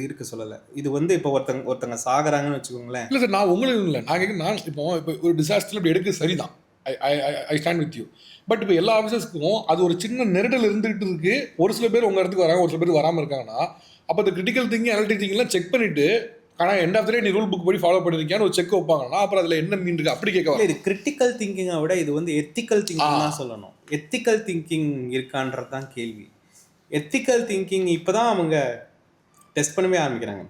இருக்க சொல்லலை. இது வந்து இப்போ ஒருத்தங்க சாகுறாங்கன்னு வச்சுக்கோங்களேன். இல்லை சார், நான் உங்களுக்கு இல்லை, நான் இப்போ ஒரு டிசாஸ்டரில் இப்படி எடுக்க சரிதான், I stand with you. But இப்போ எல்லா ஆஃபீஸர்ஸ்க்கும் அது ஒரு சின்ன நெருடல் இருந்துகிட்டு இருக்கு. ஒரு சில பேர் உங்கள் இடத்துக்கு வராங்க, ஒரு சில பேர் வராமல் இருக்காங்கன்னா, அப்போ இந்த கிரிட்டிக்கல் திங்கிங், அனலிட்டிக் திங்கிங்லாம் செக் பண்ணிவிட்டு, ஆனால் எண்ட் ஆஃப் த டே நீ ரூல் புக் படி ஃபாலோ பண்ணியிருக்கியான்னு ஒரு செக் வைப்பாங்கன்னா, அப்புறம் அதில் என்ன மீன் இருக்குது அப்படி கேட்க. இது கிரிட்டிக்கல் திங்கிங்கை விட இது வந்து எத்திக்கல் திங்கிங் தான் சொல்லணும். எத்திக்கல் திங்கிங் இருக்கான்றது தான் கேள்வி. எத்திக்கல் திங்கிங் இப்போ தான் அவங்க டெஸ்ட் பண்ணவே ஆரம்பிக்கிறாங்க.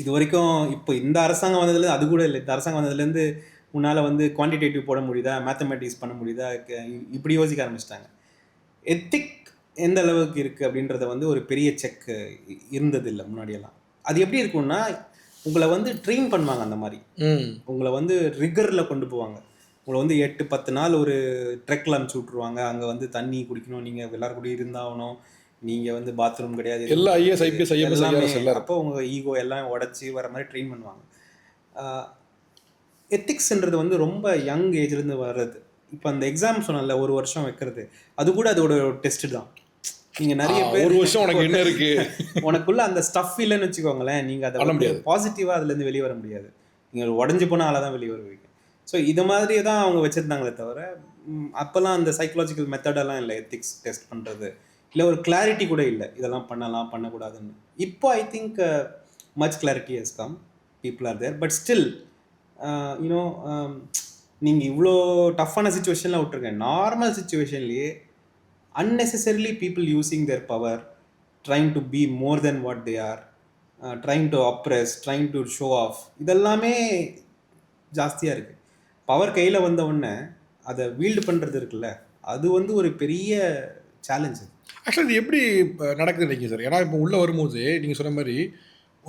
இது வரைக்கும் இப்போ இந்த அரசாங்கம் வந்ததுலேருந்து அது கூட இல்லை. இந்த அரசாங்கம் வந்ததுலேருந்து உன்னால் வந்து குவான்டிடேட்டிவ் போட முடியுதா, மேத்தமெட்டிக்ஸ் பண்ண முடியுதா, இப்படி யோசிக்க ஆரம்பிச்சிட்டாங்க. எத்திக் எந்த அளவுக்கு இருக்குது அப்படின்றத வந்து ஒரு பெரிய செக் இருந்ததில்லை முன்னாடியெல்லாம். அது எப்படி இருக்கும்னா, உங்களை வந்து ட்ரெயின் பண்ணுவாங்க, அந்த மாதிரி உங்களை வந்து ரிகரில் கொண்டு போவாங்க. உங்களை வந்து 8-10 நாள் ஒரு ட்ரெக்கில் அனுப்பிச்சி விட்ருவாங்க. அங்கே வந்து தண்ணி குடிக்கணும், நீங்கள் எல்லாரும் கூட இருந்தாகணும், நீங்கள் வந்து பாத்ரூம் கிடையாது, எல்லா ஐஎஸ் ஐபிஎஸ் எல்லாமே. அப்போ உங்கள் ஈகோ எல்லாம் உடச்சி வர மாதிரி ட்ரெயின் பண்ணுவாங்க. எத்திக்ஸ்ன்றது வந்து ரொம்ப யங் ஏஜ்லேருந்து வர்றது. இப்போ அந்த எக்ஸாம் சொன்னல, ஒரு வருஷம் வைக்கிறது, அது கூட அதோட டெஸ்ட் தான். நீங்கள் நிறைய பேர் ஒரு வருஷம் உனக்கு என்ன இருக்கு, உனக்குள்ள அந்த ஸ்டஃப் இல்லைன்னு வச்சுக்கோங்களேன், நீங்கள் அதை வந்து பாசிட்டிவாக அதுலேருந்து வெளியே வர முடியாது. நீங்கள் உடஞ்சி போனால் ஆளாக தான் வெளியே வருவீங்க. ஸோ இது மாதிரியே தான் அவங்க வச்சுருந்தாங்களே தவிர, அப்போல்லாம் அந்த சைக்கலாஜிக்கல் மெத்தடெல்லாம் இல்லை எத்திக்ஸ் டெஸ்ட் பண்ணுறது. இல்லை ஒரு கிளாரிட்டி கூட இல்லை, இதெல்லாம் பண்ணலாம் பண்ணக்கூடாதுன்னு. இப்போ I think much clarity has come, people are there. But still you know நீங்கள் இவ்வளோ டஃப்பான சுச்சுவேஷன்லாம் விட்டுருக்கேன், நார்மல் சுச்சுவேஷன்லேயே unnecessarily people using their power, trying to be more than what they are, trying to oppress, trying to show off, இதெல்லாமே ஜாஸ்தியாக இருக்குது. பவர் கையில் வந்த உடனே அதை வீல்டு பண்ணுறது இருக்குல்ல, அது வந்து ஒரு பெரிய சேலஞ்சு. ஆக்சுவலி இது எப்படி நடக்குது நினைக்கிங்க சார்? ஏன்னா இப்போ உள்ளே வரும்போது நீங்கள் சொன்ன மாதிரி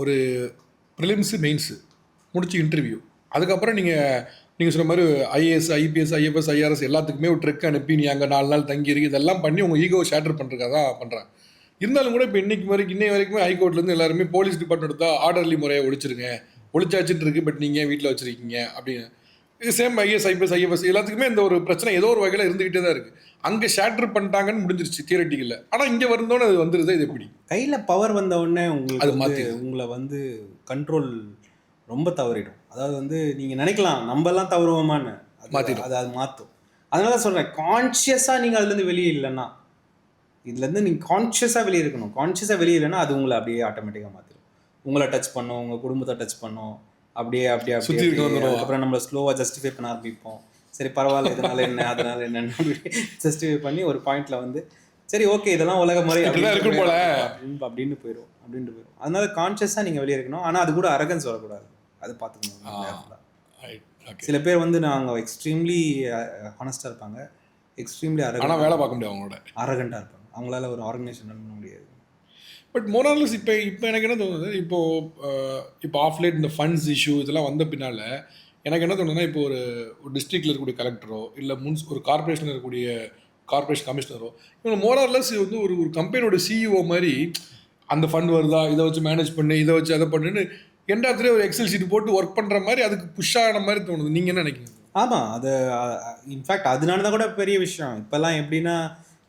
ஒரு ப்ரிலிம்ஸு மெயின்ஸு முடிச்சு இன்டர்வியூ, அதுக்கப்புறம் நீங்கள் சொன்ன மாதிரி ஐஏஎஸ் ஐபிஎஸ் ஐஎஃப்எஸ் ஐஆர்எஸ் எல்லாத்துக்குமே ஒரு ட்ரெக் அனுப்பி நீ அங்கே 4 நாள் தங்கியிருக்கு, இதெல்லாம் பண்ணி உங்கள் ஈகோ ஷேட்டர் பண்ணுறதுக்காக தான் பண்ணுறாங்க. இருந்தாலும் கூட இப்போ இன்னை வரைக்குமே ஹைகோர்ட்லேருந்து எல்லாருமே போலீஸ் டிபார்ட்மெண்ட் தான் ஆர்டர்லி முறையை ஒழிச்சிருங்க, ஒழிச்சாச்சுட்டு இருக்குது, பட் நீங்கள் வீட்டில் வச்சுருக்கீங்க அப்படின்னு. இது சேம் ஐஏஎஸ் ஐபிஎஸ் ஐஎஃப்எஸ் எல்லாத்துக்குமே இந்த ஒரு பிரச்சனை ஏதோ ஒரு வகையில் இருந்துக்கிட்டே தான் இருக்குது. அங்கே ஷேட்டர் பண்ணிட்டாங்கன்னு முடிஞ்சிருச்சு தியரட்டிக்கலில், ஆனால் இங்கே வந்தோன்னே அது வந்துடுது. இது எப்படி கையில் பவர் வந்த உடனே உங்களுக்கு உங்களை வந்து கண்ட்ரோல் ரொம்ப தவறிடும். அதாவது வந்து நீங்கள் நினைக்கலாம் நம்மலாம் தவறுவோமான்னு, அது மாற்றும். அதனால தான் சொல்கிறேன், கான்ஷியஸாக நீங்கள் அதுலேருந்து வெளியே இல்லைன்னா, இதுலேருந்து நீங்கள் கான்ஷியஸாக வெளியே இருக்கணும். கான்ஷியஸாக வெளியே இல்லைன்னா அது உங்களை அப்படியே ஆட்டோமேட்டிக்காக மாற்றிடும். உங்களை டச் பண்ணும், உங்கள் குடும்பத்தை டச் பண்ணும், அப்படியே அதுக்கப்புறம் நம்மளை ஸ்லோவாக ஜஸ்டிஃபை பண்ண ஆரம்பிப்போம். சரி பரவாயில்ல, இதனால என்ன அதனால என்னன்னு ஜஸ்டிஃபை பண்ணி ஒரு பாயிண்ட்ல வந்து சரி ஓகே இதெல்லாம் உலக முறை அப்படின்னு போயிடும். அதனால கான்ஷியஸாக நீங்கள் வெளியே இருக்கணும். ஆனால் அது கூட அரகன்ஸ் வரக்கூடாது, அது பார்த்துக்கணும். சில பேர் வந்து நாங்கள் எக்ஸ்ட்ரீம்லி ஹானஸ்டாக இருப்பாங்க, எக்ஸ்ட்ரீம்லி வேலை பார்க்க முடியாது, அவங்களோட அரகண்டாக இருப்பாங்க, அவங்களால ஒரு ஆர்கனைசேஷன் ரன் பண்ண முடியாது. பட் மோராலஸ் இப்போ எனக்கு என்ன தோணுது, இப்போ ஆஃப் லேட் இந்த ஃபண்ட்ஸ் இஷ்யூ இதெல்லாம் வந்த பின்னால் எனக்கு என்ன தோணுதுன்னா, இப்போ ஒரு டிஸ்ட்ரிக்டில் இருக்கக்கூடிய கலெக்டரோ இல்லை ஒரு கார்பரேஷனில் இருக்கக்கூடிய கார்பரேஷன் கமிஷனரோ இவங்க மோராலஸ் வந்து ஒரு கம்பெனியோட சிஇஓ மாதிரி அந்த ஃபண்ட் வருதா இதை வச்சு மேனேஜ் பண்ணு, இதை வச்சு அதை பண்ணுன்னு எண்டாத்துலேயே ஒரு எக்ஸல் ஷீட் போட்டு ஒர்க் பண்ணுற மாதிரி அதுக்கு புஷ் ஆன மாதிரி தோணுது. நீங்கள் என்ன நினைக்கிறீங்க? ஆமாம், அது இன்ஃபேக்ட் அதனால தான் கூட பெரிய விஷயம். இப்போல்லாம் எப்படின்னா,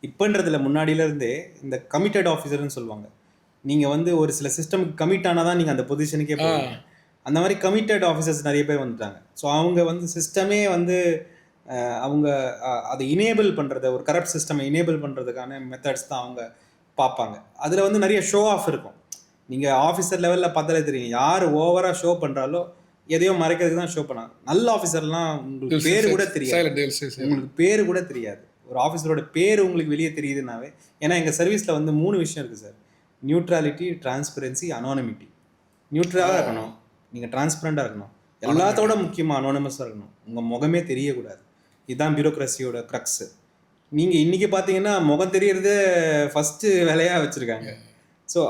இப்போன்றதில் முன்னாடியிலேருந்தே இந்த கமிட்டட் ஆஃபீஸர்னு சொல்லுவாங்க. நீங்கள் வந்து ஒரு சில சிஸ்டமுக்கு கமிட் ஆனால் தான் நீங்கள் அந்த பொசிஷனுக்கே போவீங்க. அந்த மாதிரி கமிட்டட் ஆஃபீஸர்ஸ் நிறைய பேர் வந்துட்டாங்க. ஸோ அவங்க வந்து சிஸ்டமே வந்து அவங்க அதை இனேபிள் பண்ணுறத, ஒரு கரப்ட் சிஸ்டமை இனேபிள் பண்ணுறதுக்கான மெத்தட்ஸ் தான் அவங்க பார்ப்பாங்க. அதில் வந்து நிறைய ஷோ ஆஃப் இருக்கும். நீங்கள் ஆஃபீஸர் லெவலில் பார்த்தாலே தெரியும், யார் ஓவராக ஷோ பண்ணுறாலோ எதையோ மறைக்கிறதுக்கு தான் ஷோ பண்ணாங்க. நல்ல ஆஃபீஸர்லாம் உங்களுக்கு பேர் கூட தெரியாது, உங்களுக்கு பேர் கூட தெரியாது. ஒரு ஆஃபீஸரோட பேர் உங்களுக்கு வெளியே தெரியுதுனாவே, ஏன்னா எங்கள் சர்வீஸில் வந்து 3 விஷயம் இருக்குது சார்: நியூட்ராலிட்டி, டிரான்ஸ்பரன்சி, அனானிமிட்டி. நியூட்ரலாக இருக்கணும், நீங்கள் டிரான்ஸ்பரண்டாக இருக்கணும், எல்லாத்தோட முக்கியமாக அனானிமஸாக இருக்கணும், உங்கள் முகமே தெரியக்கூடாது. இதுதான் பியூரோக்ரஸியோட க்ரக்ஸு. நீங்கள் இன்றைக்கி பார்த்தீங்கன்னா முகம் தெரியறது ஃபஸ்ட்டு வேலையாக வச்சுருக்காங்க. ஸோ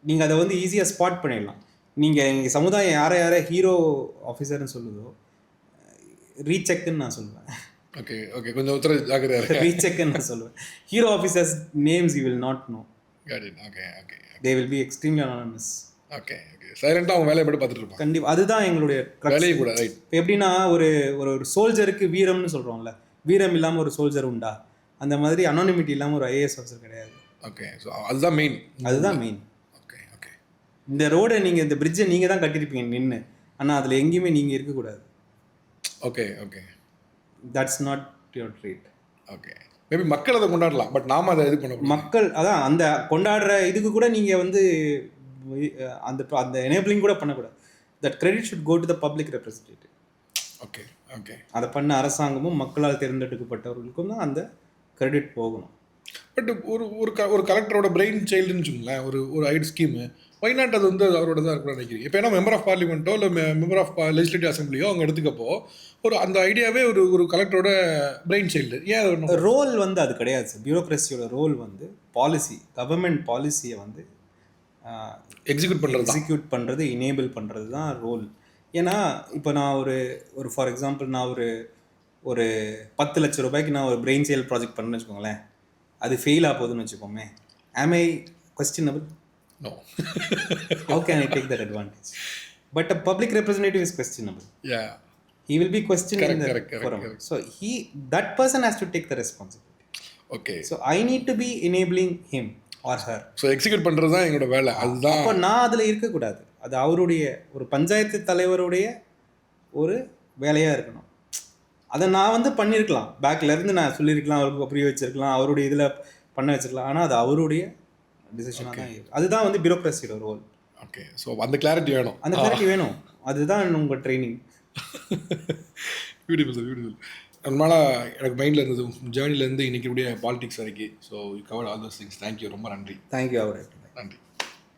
நீங்கள் அதை வந்து ஈஸியாக ஸ்பாட் பண்ணிடலாம். நீங்கள் எங்கள் சமுதாயம் யாரை ஹீரோ ஆஃபீஸர்னு சொல்லுதோ, ரீசெக்குன்னு நான் சொல்லுவேன். ஓகே ஓகே, கொஞ்சம் உத்தரவு ரீசெக்குன்னு நான் சொல்லுவேன். Hero officers names you will not know. Okay okay, they will be extremely anonymous. Okay okay, சைலண்டாக அவங்க வேலையை மட்டும் பார்த்துட்டு இருப்பாங்க. கண்டிப்பாக, அதுதான் எங்களுடைய வேலையை கூட. ரைட். எப்படின்னா ஒரு ஒரு சோல்ஜருக்கு வீரம்னு சொல்கிறோம்ல, வீரம் இல்லாமல் ஒரு சோல்ஜர் உண்டா, அந்த மாதிரி அனானிமிட்டி இல்லாமல் ஒரு ஐஏஎஸ் ஆஃபீஸர் கிடையாது. ஓகே, ஸோ அதுதான் மெயின். ஓகே ஓகே, இந்த ரோடை நீங்கள், இந்த பிரிட்ஜை நீங்கள் தான் கட்டியிருப்பீங்க நின்று, ஆனால் அதில் எங்கேயுமே நீங்கள் இருக்கக்கூடாது. Okay okay, that's not your treat. Okay, maybe மக்கள் அதை கொண்டாடலாம், பட் நாம அதை இது பண்ண மக்கள் அதான் அந்த கொண்டாடுற இதுக்கு கூட நீங்கள் வந்து அந்த எனேபிளிங் கூட பண்ணக்கூடாது. That credit should go to the public representative. Okay okay, அதை பண்ண அரசாங்கமும் மக்களால் தேர்ந்தெடுக்கப்பட்டவர்களுக்கும் தான் அந்த கிரெடிட் போகணும். பட் ஒரு கலெக்டரோட பிரெயின் சைல்டுன்னு வச்சுக்கோங்களேன், ஒரு ஐடி ஸ்கீமு, ஒய் நாட் அது வந்து அவரோட தான் இருக்கணும்னு நினைக்கிறீங்க? இப்போ ஏன்னா மெம்பர் ஆஃப் பார்லிமெண்ட்டோ இல்லை மெம்பர் ஆஃப் லெஜிஸ்லேட்டிவ் அசம்பிளியோ அவங்க எடுத்துக்கப்போ அந்த ஐடியாவே ஒரு கலெக்டரோட பிரெயின் சைல்டு. ஏன் ரோல் வந்து அது கிடையாது சார். பியூரோக்ரஸியோட ரோல் வந்து பாலிசி, கவர்மெண்ட் பாலிசியை வந்து எக்ஸிக்யூட் பண்ணுறது, இனேபிள் பண்ணுறது தான் ரோல். ஏன்னா இப்போ நான் ஒரு ஃபார் எக்ஸாம்பிள் நான் ஒரு 10 லட்சம் ரூபாய்க்கு நான் ஒரு பிரெயின் சேல் ப்ராஜெக்ட் பண்ணேன்னு வச்சுக்கோங்களேன், அது ஃபெயில் ஆக போகுதுன்னு வச்சுக்கோமே, am I questionable? No. How can I take that advantage? But a public representative is questionable. Yeah. He will be questioned in the forum. So that person has to take the responsibility. Okay. So I need to be enabling him or her. So execute பண்ணுறது தான் எங்களோட வேலை. அதுதான். அப்போ நான் அதில் இருக்கக்கூடாது. அது அவருடைய ஒரு பஞ்சாயத்து தலைவருடைய ஒரு வேலையாக இருக்கணும். அதை நான் வந்து பண்ணியிருக்கலாம், பேக்ல இருந்து நான் சொல்லியிருக்கலாம், அவருக்கு புரிய வச்சிருக்கலாம், அவருடைய இதில் பண்ண வச்சிருக்கலாம். ஆனால் அது அவருடைய டிசிஷனாக தான் இருக்கு. அதுதான் வந்து பியூரோக்ரஸியோட ரோல். ஓகே, ஸோ அந்த கிளாரிட்டி வேணும், அந்த கிளாரிட்டி வேணும். அதுதான் உங்கள் ட்ரைனிங். Beautiful sir, beautiful. அதனால எனக்கு மைண்டில் இருந்தது ஜேர்னிலேருந்து இன்னைக்கு பாலிடிக்ஸ் வரைக்கும். So you cover all those things. Thank you, ரொம்ப நன்றி. தேங்க்யூ. அவர் நன்றி.